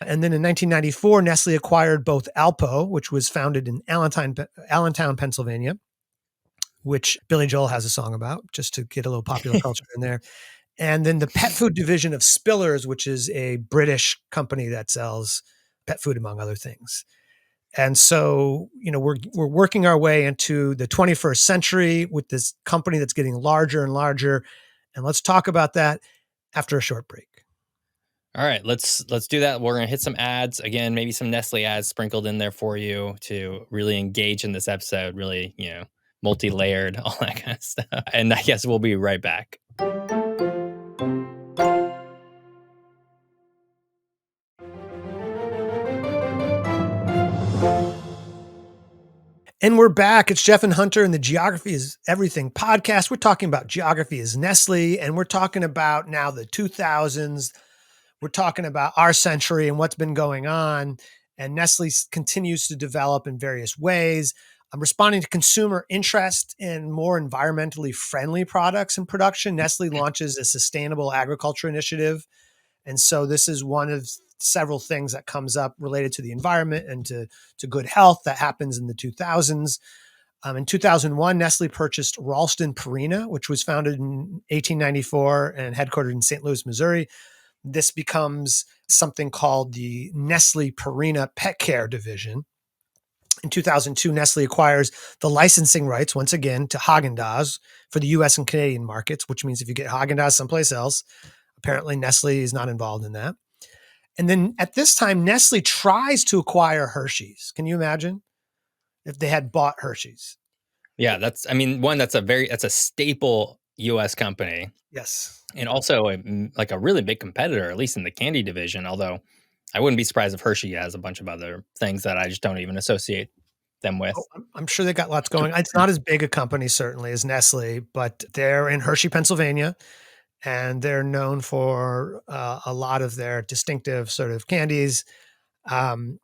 And then in 1994, Nestle acquired both Alpo, which was founded in Allentown, Pennsylvania, which Billy Joel has a song about, just to get a little popular culture in there. And then the pet food division of Spillers, which is a British company that sells pet food, among other things. And so, we're working our way into the 21st century with this company that's getting larger and larger. And let's talk about that after a short break. All right, let's do that. We're gonna hit some ads again, maybe some Nestle ads sprinkled in there for you to really engage in this episode. Really, multi-layered, all that kind of stuff. And I guess we'll be right back. And we're back. It's Jeff and Hunter and the Geography is Everything podcast. We're talking about Geography is Nestle, and we're talking about now the 2000s. We're talking about our century and what's been going on. And Nestle continues to develop in various ways. I'm responding to consumer interest in more environmentally friendly products and production. Nestle launches a sustainable agriculture initiative. And so this is one of several things that comes up related to the environment and to good health that happens in the 2000s. In 2001, Nestle purchased Ralston Purina, which was founded in 1894 and headquartered in St. Louis, Missouri. This becomes something called the Nestle Purina Pet Care Division. In 2002, Nestle acquires the licensing rights once again to Haagen-Dazs for the US and Canadian markets, which means if you get Haagen-Dazs someplace else, apparently Nestle is not involved in that. And then at this time, Nestle tries to acquire Hershey's. Can you imagine if they had bought Hershey's? Yeah, that's I mean, one, that's a staple US company, Yes. and also like a really big competitor, at least in the candy division, although I wouldn't be surprised if Hershey has a bunch of other things that I just don't even associate them Oh, with. I'm sure they got lots going. It's not as big a company, certainly, as Nestle, but they're in Hershey, Pennsylvania, and they're known for a lot of their distinctive sort of candies. Um,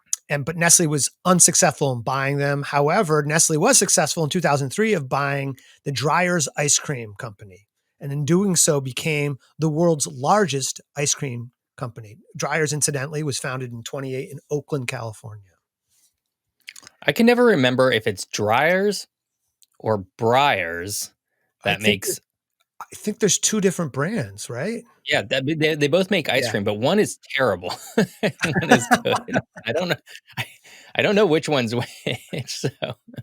but Nestle was unsuccessful in buying them. However, Nestle was successful in 2003 of buying the Dreyer's Ice Cream Company, and in doing so became the world's largest ice cream company. Dreyer's, incidentally, was founded in 28 in Oakland, California. I can never remember if it's Dryers or Briars I that think that, makes. I think there's two different brands, right? Yeah, they both make ice Yeah. cream, but one is terrible and one is good. I don't know I I don't know which one's which, so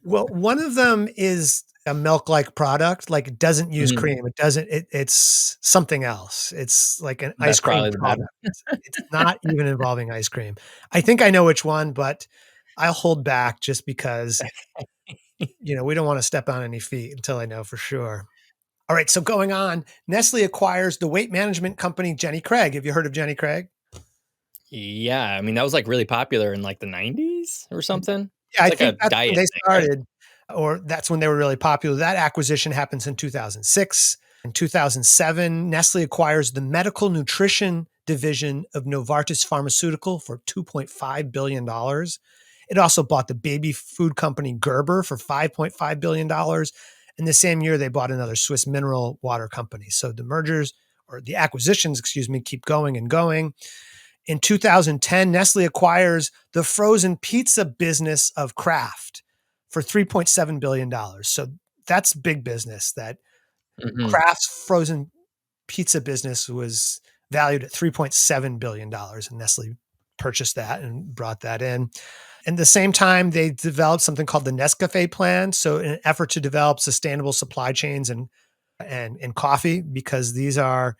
Well, one of them is a milk-like product, like, it doesn't use mhm, cream, it's something else. It's like an ice that's cream probably the bad product. one. It's not even involving ice cream. I think I know which one, but I'll hold back just because, we don't wanna step on any feet until I know for sure. Alright, so going on, Nestle acquires the weight management company Jenny Craig. Have you heard of Jenny Craig? Yeah, I mean, that was, like, really popular in, like, the '90s or something? Yeah, It's I like a think that's when diet they thing, right? started, or that's when they were really popular. That acquisition happens in 2006. In 2007, Nestle acquires the medical nutrition division of Novartis Pharmaceutical for $2.5 billion. dollars. It also bought the baby food company Gerber for $5.5 billion. dollars. And the same year, they bought another Swiss mineral water company. So the mergers, or the acquisitions, excuse me, keep going and going. In 2010, Nestle acquires the frozen pizza business of Kraft for $3.7 billion. dollars. So that's big business. That Mhm. Kraft's frozen pizza business was valued at $3.7 billion, dollars, and Nestle purchased that and brought that in. And the same time, they developed something called the Nescafe Plan. So, in an effort to develop sustainable supply chains and coffee, because these are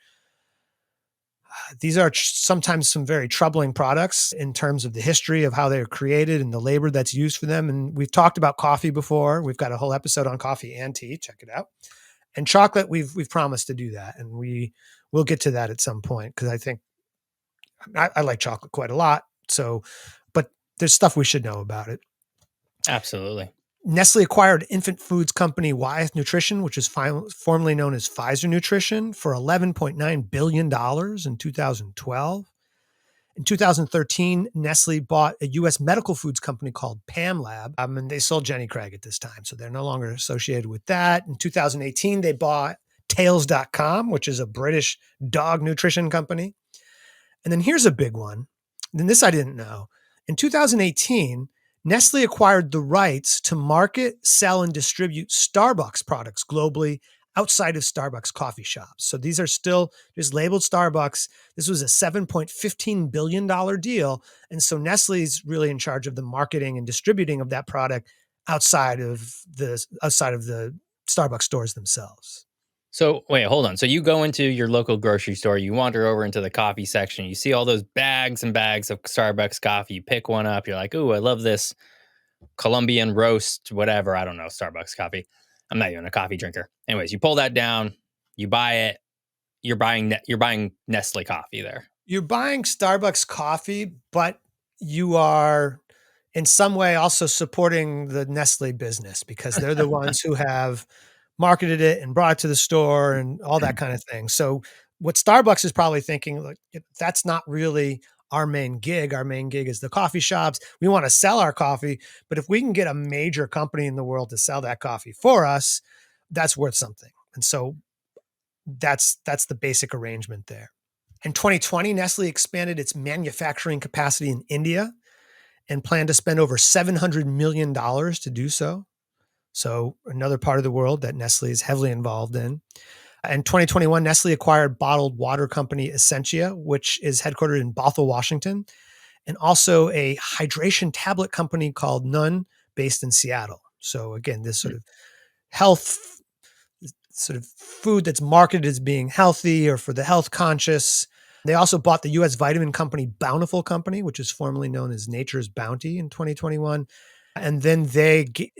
sometimes some very troubling products in terms of the history of how they were created and the labor that's used for them. And we've talked about coffee before. We've got a whole episode on coffee and tea. Check it out. And chocolate, we've promised to do that, and we'll get to that at some point because I think I like chocolate quite a lot. So, but there's stuff we should know about it. Absolutely. Nestle acquired infant foods company Wyeth Nutrition, which is formerly known as Pfizer Nutrition, for $11.9 billion dollars in 2012. In 2013, Nestle bought a US medical foods company called Pam Lab, and they sold Jenny Craig at this time. So they're no longer associated with that. In 2018, they bought Tails.com, which is a British dog nutrition company. And then here's a big one. And this I didn't know. In 2018, Nestle acquired the rights to market, sell, and distribute Starbucks products globally outside of Starbucks coffee shops. So these are still just labeled Starbucks. This was a $7.15 billion deal. And so Nestle's really in charge of the marketing and distributing of that product outside of the Starbucks stores themselves. So, wait, hold on. So you go into your local grocery store, you wander over into the coffee section, you see all those bags and bags of Starbucks coffee, you pick one up, you're like, "Ooh, I love this Colombian roast, whatever, I don't know, Starbucks coffee." I'm not even a coffee drinker. Anyways, you pull that down, you buy it, you're buying Nestle coffee there. You're buying Starbucks coffee, but you are in some way also supporting the Nestle business because they're the ones who have marketed it and brought it to the store and all that kind of thing. So what Starbucks is probably thinking, like, that's not really our main gig. Our main gig is the coffee shops. We want to sell our coffee, but if we can get a major company in the world to sell that coffee for us, that's worth something. And so that's the basic arrangement there. In 2020, Nestle expanded its manufacturing capacity in India and planned to spend over $700 million to do so. So, another part of the world that Nestle is heavily involved in. In 2021, Nestle acquired bottled water company Essentia, which is headquartered in Bothell, Washington, and also a hydration tablet company called Nun, based in Seattle. So, again, this sort of health, sort of food that's marketed as being healthy or for the health conscious. They also bought the US vitamin company Bountiful Company, which is formerly known as Nature's Bounty in 2021. And then in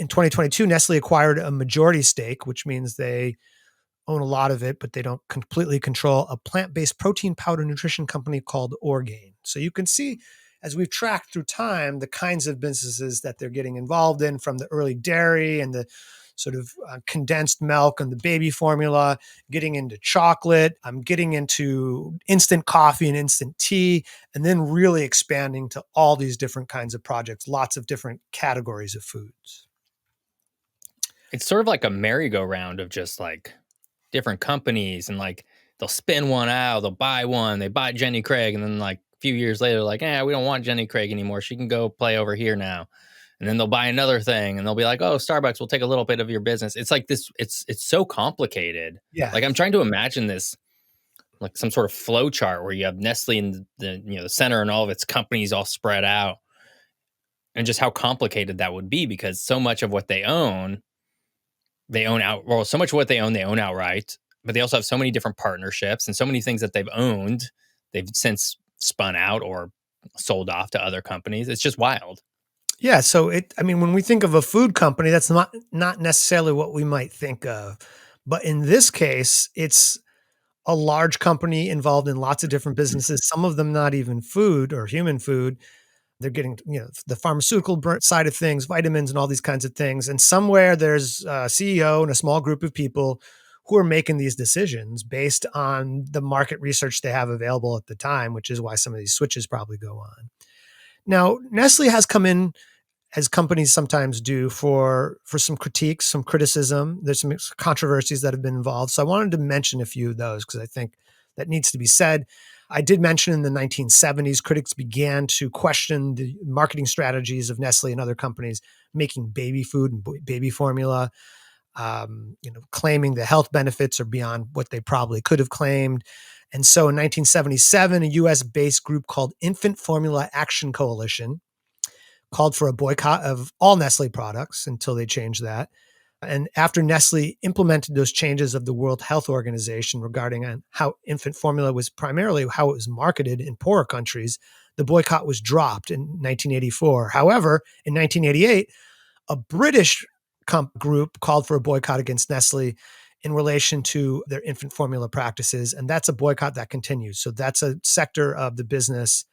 2022, Nestle acquired a majority stake, which means they own a lot of it, but they don't completely control a plant-based protein powder nutrition company called Orgain. So you can see as we've tracked through time, the kinds of businesses that they're getting involved in, from the early dairy and the sort of condensed milk and the baby formula, getting into chocolate, getting into instant coffee and instant tea, and then really expanding to all these different kinds of projects, lots of different categories of foods. It's sort of like a merry-go-round of just like different companies, and like they'll spin one out, they'll buy one, they buy Jenny Craig, and then like a few years later, like, we don't want Jenny Craig anymore. She can go play over here now. And then they'll buy another thing and they'll be like, oh, Starbucks will take a little bit of your business. It's like this, it's so complicated. Yeah. Like I'm trying to imagine this like some sort of flow chart where you have Nestle in the center and all of its companies all spread out, and just how complicated that would be, because so much of what they own out, well, so much of what they own outright, but they also have so many different partnerships and so many things that they've owned, they've since spun out or sold off to other companies. It's just wild. Yeah, so I mean, when we think of a food company, that's not necessarily what we might think of. But in this case, it's a large company involved in lots of different businesses, some of them not even food or human food. They're getting, the pharmaceutical side of things, vitamins and all these kinds of things. And somewhere there's a CEO and a small group of people who are making these decisions based on the market research they have available at the time, which is why some of these switches probably go on. Now, Nestle has come in, as companies sometimes do, for some critiques, some criticism. There's some controversies that have been involved. So I wanted to mention a few of those because I think that needs to be said. I did mention in the 1970s, critics began to question the marketing strategies of Nestle and other companies making baby food and baby formula, claiming the health benefits are beyond what they probably could have claimed. And so in 1977, a US-based group called Infant Formula Action Coalition called for a boycott of all Nestle products until they changed that. And after Nestle implemented those changes of the World Health Organization regarding how infant formula was primarily how it was marketed in poorer countries, the boycott was dropped in 1984. However, in 1988, a British group called for a boycott against Nestle in relation to their infant formula practices. And that's a boycott that continues. So that's a sector of the business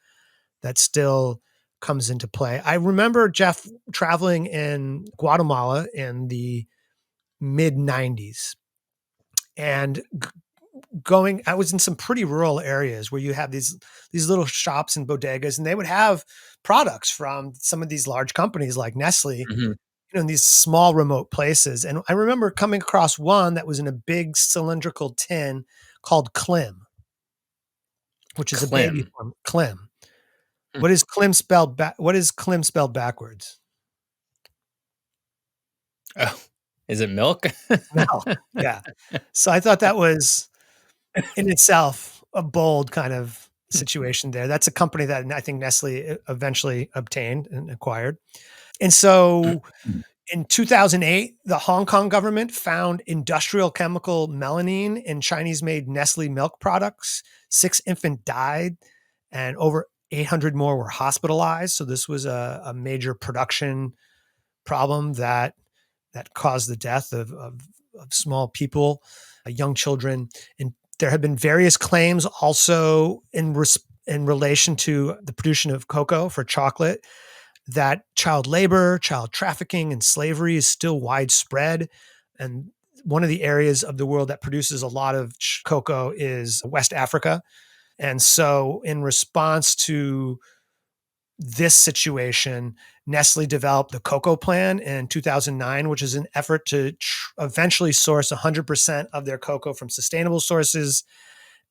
that still comes into play. I remember, Jeff, traveling in Guatemala in the mid 90s and I was in some pretty rural areas where you have these little shops and bodegas, and they would have products from some of these large companies like Nestle, Mm-hmm. in these small remote places. And I remember coming across one that was in a big cylindrical tin called Klim, which is a baby Klim. form. Klim. Hmm. What is Klim spelled backwards? Oh, is it milk? Milk. Yeah. So I thought that was in itself a bold kind of situation there. That's a company that I think Nestle eventually obtained and acquired. And so in 2008, the Hong Kong government found industrial chemical melamine in Chinese made Nestle milk products. 6 infants died and over 800 more were hospitalized. So this was a major production problem that caused the death of small people, young children. And there have been various claims also in relation to the production of cocoa for chocolate, that child labor, child trafficking, and slavery is still widespread. And one of the areas of the world that produces a lot of cocoa is West Africa. And so, in response to this situation, Nestle developed the Cocoa Plan in 2009, which is an effort to eventually source 100% of their cocoa from sustainable sources,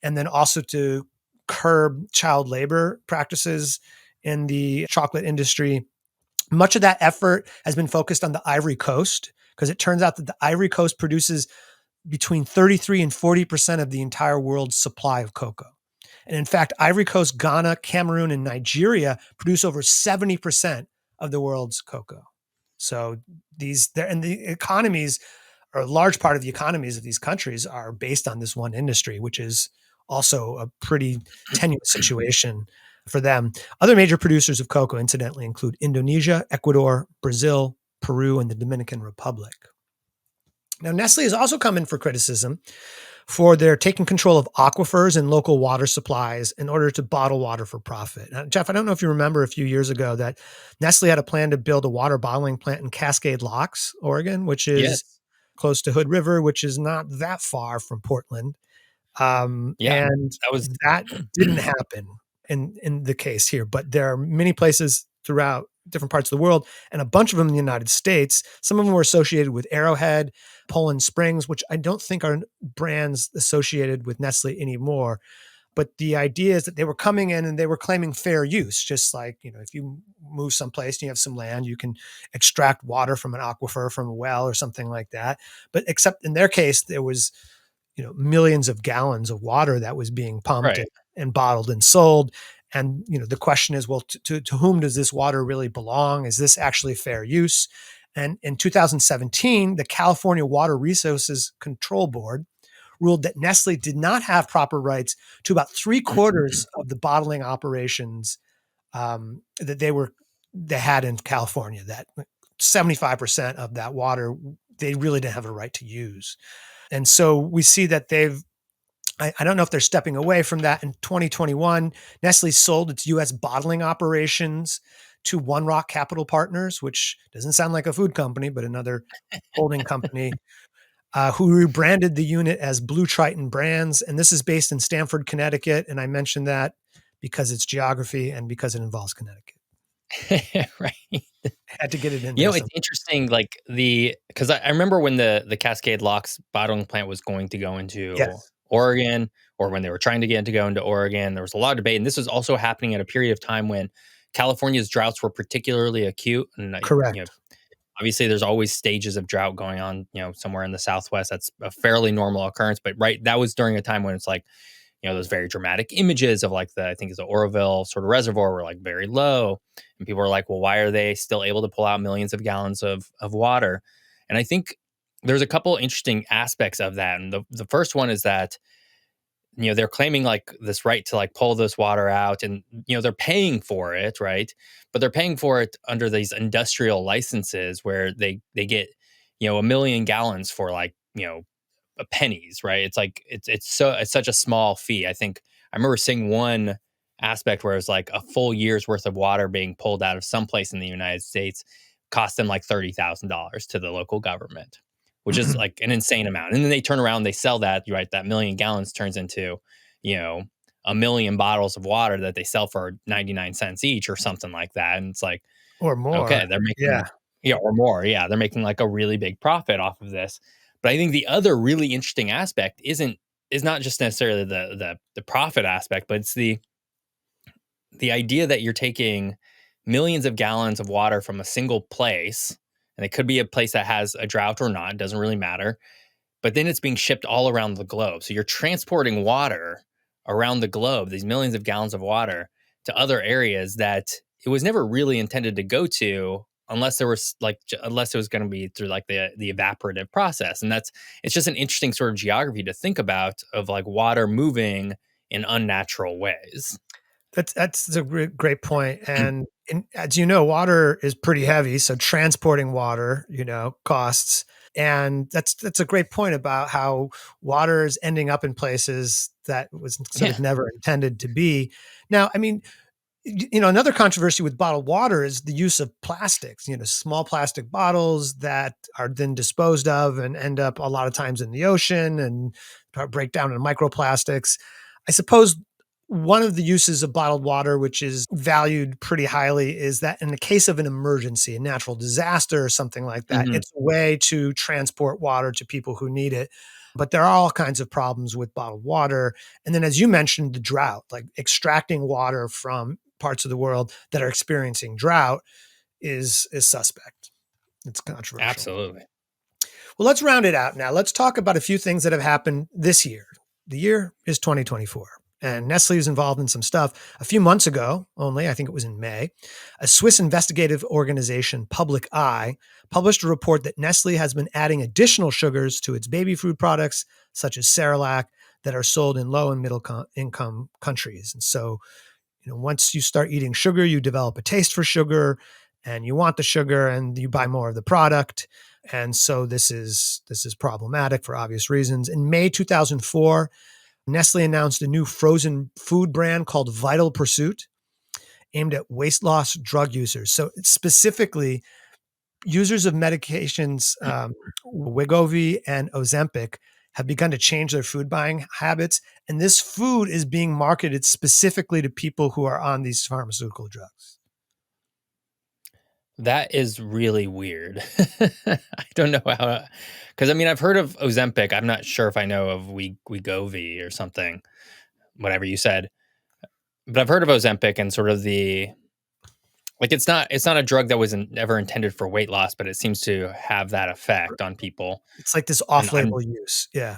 and then also to curb child labor practices in the chocolate industry. Much of that effort has been focused on the Ivory Coast because it turns out that the Ivory Coast produces between 33 and 40% of the entire world's supply of cocoa. And in fact, Ivory Coast, Ghana, Cameroon, and Nigeria produce over 70% of the world's cocoa. So and the economies, or a large part of the economies of these countries, are based on this one industry, which is also a pretty tenuous situation for them. Other major producers of cocoa, incidentally, include Indonesia, Ecuador, Brazil, Peru, and the Dominican Republic. Now, Nestle has also come in for criticism for their taking control of aquifers and local water supplies in order to bottle water for profit. Now, Jeff, I don't know if you remember a few years ago that Nestle had a plan to build a water bottling plant in Cascade Locks, Oregon, which is Yes. close to Hood River, which is not that far from Portland. Yeah. And That was that didn't happen in the case here, but there are many places throughout different parts of the world, and a bunch of them in the United States. Some of them were associated with Arrowhead, Poland Springs, which I don't think are brands associated with Nestle anymore. But the idea is that they were coming in and they were claiming fair use, just like, if you move someplace and you have some land, you can extract water from an aquifer, from a well or something like that. But except in their case, there was millions of gallons of water that was being pumped right. and bottled and sold. And the question is, well, to whom does this water really belong? Is this actually fair use? And in 2017, the California Water Resources Control Board ruled that Nestle did not have proper rights to about three quarters of the bottling operations that they had in California. That 75% of that water they really didn't have a right to use. And so we see that I don't know if they're stepping away from that. In 2021, Nestle sold its U.S. bottling operations to One Rock Capital Partners, which doesn't sound like a food company, but another holding company, who rebranded the unit as Blue Triton Brands. And this is based in Stamford, Connecticut. And I mentioned that because it's geography and because it involves Connecticut. Right. Had to get it in there It's somewhere. interesting, like because I remember when the Cascade Locks bottling plant was going to go into Yes, Oregon, or when they were trying to get it to go into Oregon, there was a lot of debate, and this was also happening at a period of time when California's droughts were particularly acute, and correct. obviously there's always stages of drought going on, somewhere in the Southwest. That's a fairly normal occurrence, but right, that was during a time when it's like, those very dramatic images of like I think it's the Oroville sort of reservoir were like very low. And people are like, well, why are they still able to pull out millions of gallons of water? And I think there's a couple interesting aspects of that. And the first one is that, they're claiming like this right to like pull this water out, and, they're paying for it, right? But they're paying for it under these industrial licenses where they get, 1 million gallons for like, pennies, right? It's like it's such a small fee. I think I remember seeing one aspect where it was like a full year's worth of water being pulled out of someplace in the United States cost them like $30,000 to the local government, which is like an insane amount. And then they turn around, they sell that, right? That 1 million gallons turns into, you know, 1 million bottles of water that they sell for 99 cents each or something like that. And it's like, Or more. okay, they're Yeah. making, or more. Yeah, they're making like a really big profit off of this. But I think the other really interesting aspect is not just necessarily the profit aspect, but it's the idea that you're taking millions of gallons of water from a single place, and it could be a place that has a drought or not, it doesn't really matter. But then it's being shipped all around the globe. So you're transporting water around the globe, these millions of gallons of water to other areas that it was never really intended to go to unless there was like unless it was going to be through like the evaporative process. And it's just an interesting sort of geography to think about of like water moving in unnatural ways. That's a great point. And as you know, water is pretty heavy, so transporting water, costs. And that's a great point about how water is ending up in places that was sort Yeah. of never intended to be. Now, I mean, another controversy with bottled water is the use of plastics, small plastic bottles that are then disposed of and end up a lot of times in the ocean and break down into microplastics. I suppose one of the uses of bottled water, which is valued pretty highly, is that in the case of an emergency, a natural disaster or something like that, Mhm. it's a way to transport water to people who need it. But there are all kinds of problems with bottled water. And then, as you mentioned, the drought, like extracting water from parts of the world that are experiencing drought is suspect. It's controversial. Absolutely. Well, let's round it out now. Let's talk about a few things that have happened this year. The year is 2024, and Nestle is involved in some stuff. A few months ago, only, I think it was in May, a Swiss investigative organization, Public Eye, published a report that Nestle has been adding additional sugars to its baby food products, such as Cerelac, that are sold in low and middle income countries. And so, once you start eating sugar, you develop a taste for sugar, and you want the sugar, and you buy more of the product. And so this is problematic for obvious reasons. In May 2004, Nestle announced a new frozen food brand called Vital Pursuit, aimed at weight loss drug users. So specifically, users of medications, Wegovy and Ozempic, have begun to change their food buying habits. And this food is being marketed specifically to people who are on these pharmaceutical drugs. That is really weird. I don't know how, because I mean, I've heard of Ozempic. I'm not sure if I know of Wegovy or something, whatever you said. But I've heard of Ozempic and sort of the like. It's not a drug that was ever intended for weight loss, but it seems to have that effect on people. It's like this And I'm off-label use. Yeah.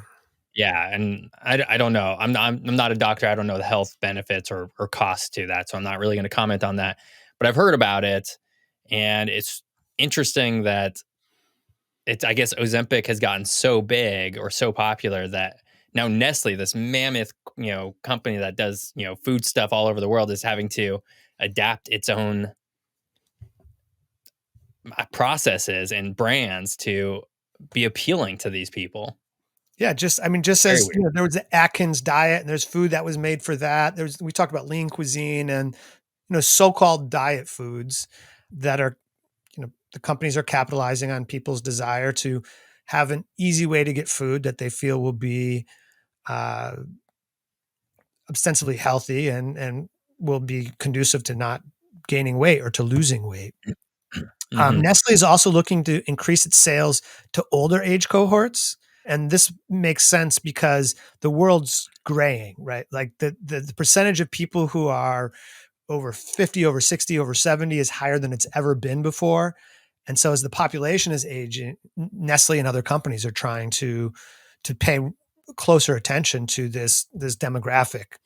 yeah, and I don't know. I'm not a doctor. I don't know the health benefits or costs to that, so I'm not really going to comment on that. But I've heard about it, and it's interesting that it's I guess Ozempic has gotten so big or so popular that now Nestle, this mammoth, company that does, food stuff all over the world is having to adapt its own processes and brands to be appealing to these people. Yeah, just Very as weird. there was the Atkins diet, and there's food that was made for that. We talked about lean cuisine and so-called diet foods that are the companies are capitalizing on people's desire to have an easy way to get food that they feel will be uh, ostensibly healthy and will be conducive to not gaining weight or to losing weight. Mhm. Nestle is also looking to increase its sales to older age cohorts. And this makes sense because the world's graying, right? Like the percentage of people who are over 50, over 60, over 70 is higher than it's ever been before. And so as the population is aging, Nestle and other companies are trying to pay closer attention to this demographic.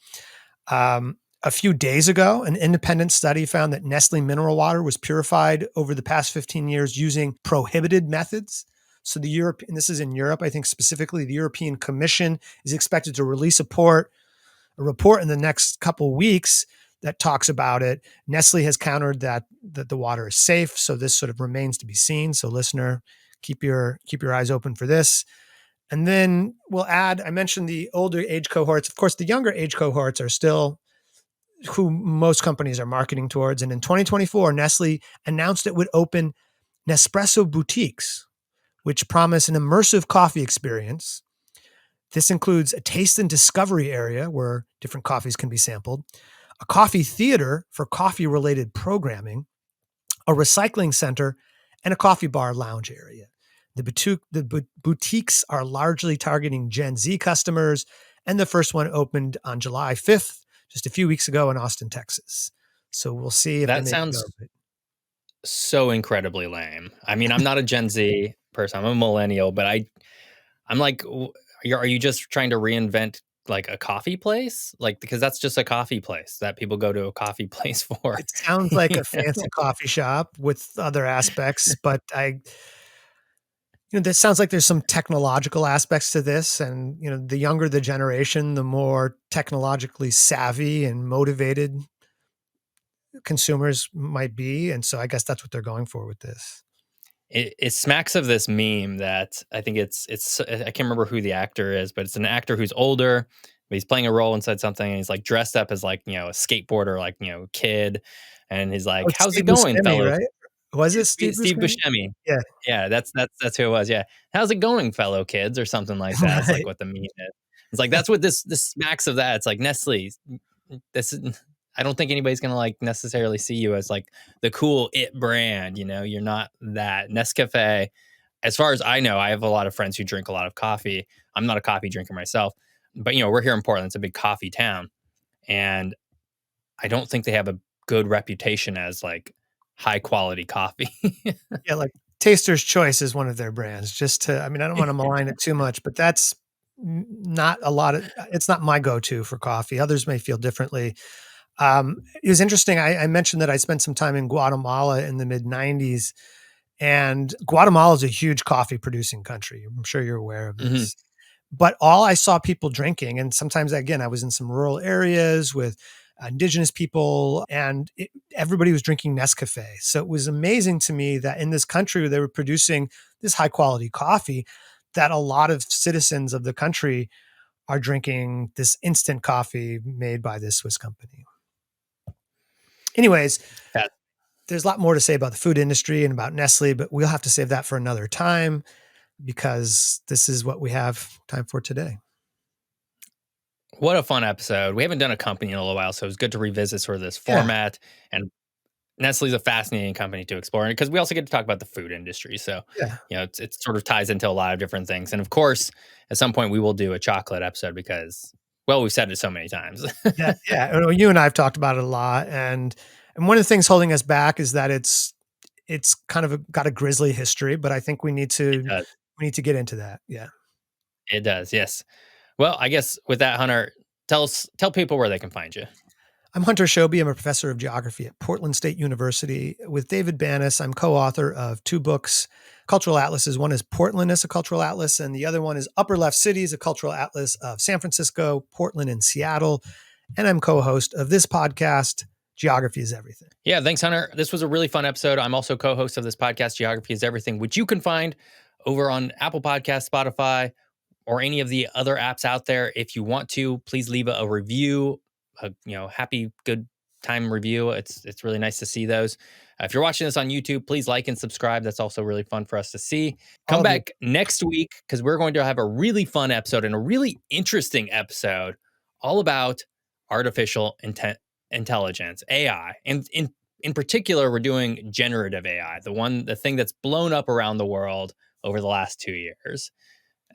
A few days ago, an independent study found that Nestle mineral water was purified over the past 15 years using prohibited methods. So the Europe, and this is in Europe, I think specifically, the European Commission is expected to release a report in the next couple of weeks that talks about it. Nestle has countered that the water is safe, so this sort of remains to be seen. So listener, keep your eyes open for this. And then we'll add, I mentioned the older age cohorts. Of course, the younger age cohorts are still who most companies are marketing towards. And in 2024, Nestle announced it would open Nespresso boutiques, which promise an immersive coffee experience. This includes a taste and discovery area where different coffees can be sampled, a coffee theater for coffee related programming, a recycling center, and a coffee bar lounge area. The boutiques are largely targeting Gen Z customers, and the first one opened on July 5th, just a few weeks ago in Austin, Texas. So we'll see if they That make it go. sounds so incredibly lame. I mean, I'm not a Gen Z person. I'm a millennial, but I'm like, are you just trying to reinvent like a coffee place? Like, because that's just a coffee place that people go to a coffee place for. It sounds like a fancy coffee shop with other aspects, but this sounds like there's some technological aspects to this. And, the younger the generation, the more technologically savvy and motivated consumers might be. And so I guess that's what they're going for with this. It smacks of this meme that I think it's I can't remember who the actor is, but it's an actor who's older, but he's playing a role inside something, and he's like dressed up as like a skateboarder, like kid, and he's Oh, like, it's "How's Steve it going, Buscemi, fellow?" right? Was it Steve Steve Buscemi? Buscemi. Yeah, Yeah, that's who it was. Yeah, "How's it going, fellow kids?" or something like that. Is like right. what the meme is. It's like that's what this smacks of that. It's like Nestle. This is. I don't think anybody's gonna like necessarily see you as like the cool it brand. You're not that Nescafe. as far as I know, I have a lot of friends who drink a lot of coffee. I'm not a coffee drinker myself, but we're here in Portland. It's a big coffee town, and I don't think they have a good reputation as like high quality coffee. Yeah, like Taster's Choice is one of their brands. Just to, I mean, I don't want to malign it too much, but that's not a lot of. It's not my go-to for coffee. Others may feel differently. It was interesting. I mentioned that I spent some time in Guatemala in the mid '90s, and Guatemala is a huge coffee producing country. I'm sure you're aware of Mhm. this. But all I saw people drinking, and sometimes again, I was in some rural areas with indigenous people, and everybody was drinking Nescafe. So it was amazing to me that in this country where they were producing this high quality coffee, that a lot of citizens of the country are drinking this instant coffee made by this Swiss company. Anyways, That there's a lot more to say about the food industry and about Nestle, but we'll have to save that for another time because this is what we have time for today. What a fun episode. We haven't done a company in a little while, so it was good to revisit sort of this Yeah. format. And Nestle's a fascinating company to explore because we also get to talk about the food industry. So, Yeah. it sort of ties into a lot of different things. And of course, at some point, we will do a chocolate episode because, well, we've said it so many times. Yeah, yeah. You and I have talked about it a lot, and one of the things holding us back is that it's kind of got a grisly history, but I think It does. we need to get into that. Yeah. It does. Yes. Well, I guess with that, Hunter, tell people where they can find you. I'm Hunter Shobi. I'm a professor of geography at Portland State University. With David Banis, I'm co-author of two books, cultural atlases. One is Portland as a Cultural Atlas, and the other one is Upper Left Cities, a Cultural Atlas of San Francisco, Portland, and Seattle. And I'm co-host of this podcast, Geography is Everything. Yeah, thanks, Hunter. This was a really fun episode. I'm also co-host of this podcast, Geography is Everything, which you can find over on Apple Podcasts, Spotify, or any of the other apps out there. If you want to, please leave a review, happy good time review. It's really nice to see those. If you're watching this on YouTube, please like and subscribe. That's also really fun for us to see. All Come of you. back next week because we're going to have a really fun episode and a really interesting episode all about artificial intelligence, AI, and in particular, we're doing generative AI, the thing that's blown up around the world over the last 2 years,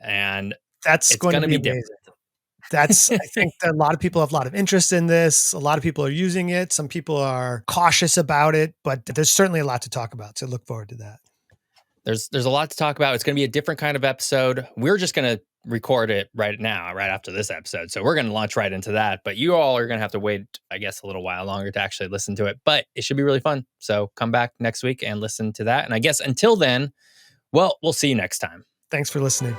and That's it's going to going to be be amazing. That's I think that a lot of people have a lot of interest in this. A lot of people are using it. Some people are cautious about it, but there's certainly a lot to talk about. So look forward to that. There's a lot to talk about. It's going to be a different kind of episode. We're just going to record it right now, right after this episode. So we're going to launch right into that. But you all are going to have to wait, I guess, a little while longer to actually listen to it. But it should be really fun. So come back next week and listen to that. And I guess until then, well, we'll see you next time. Thanks for listening.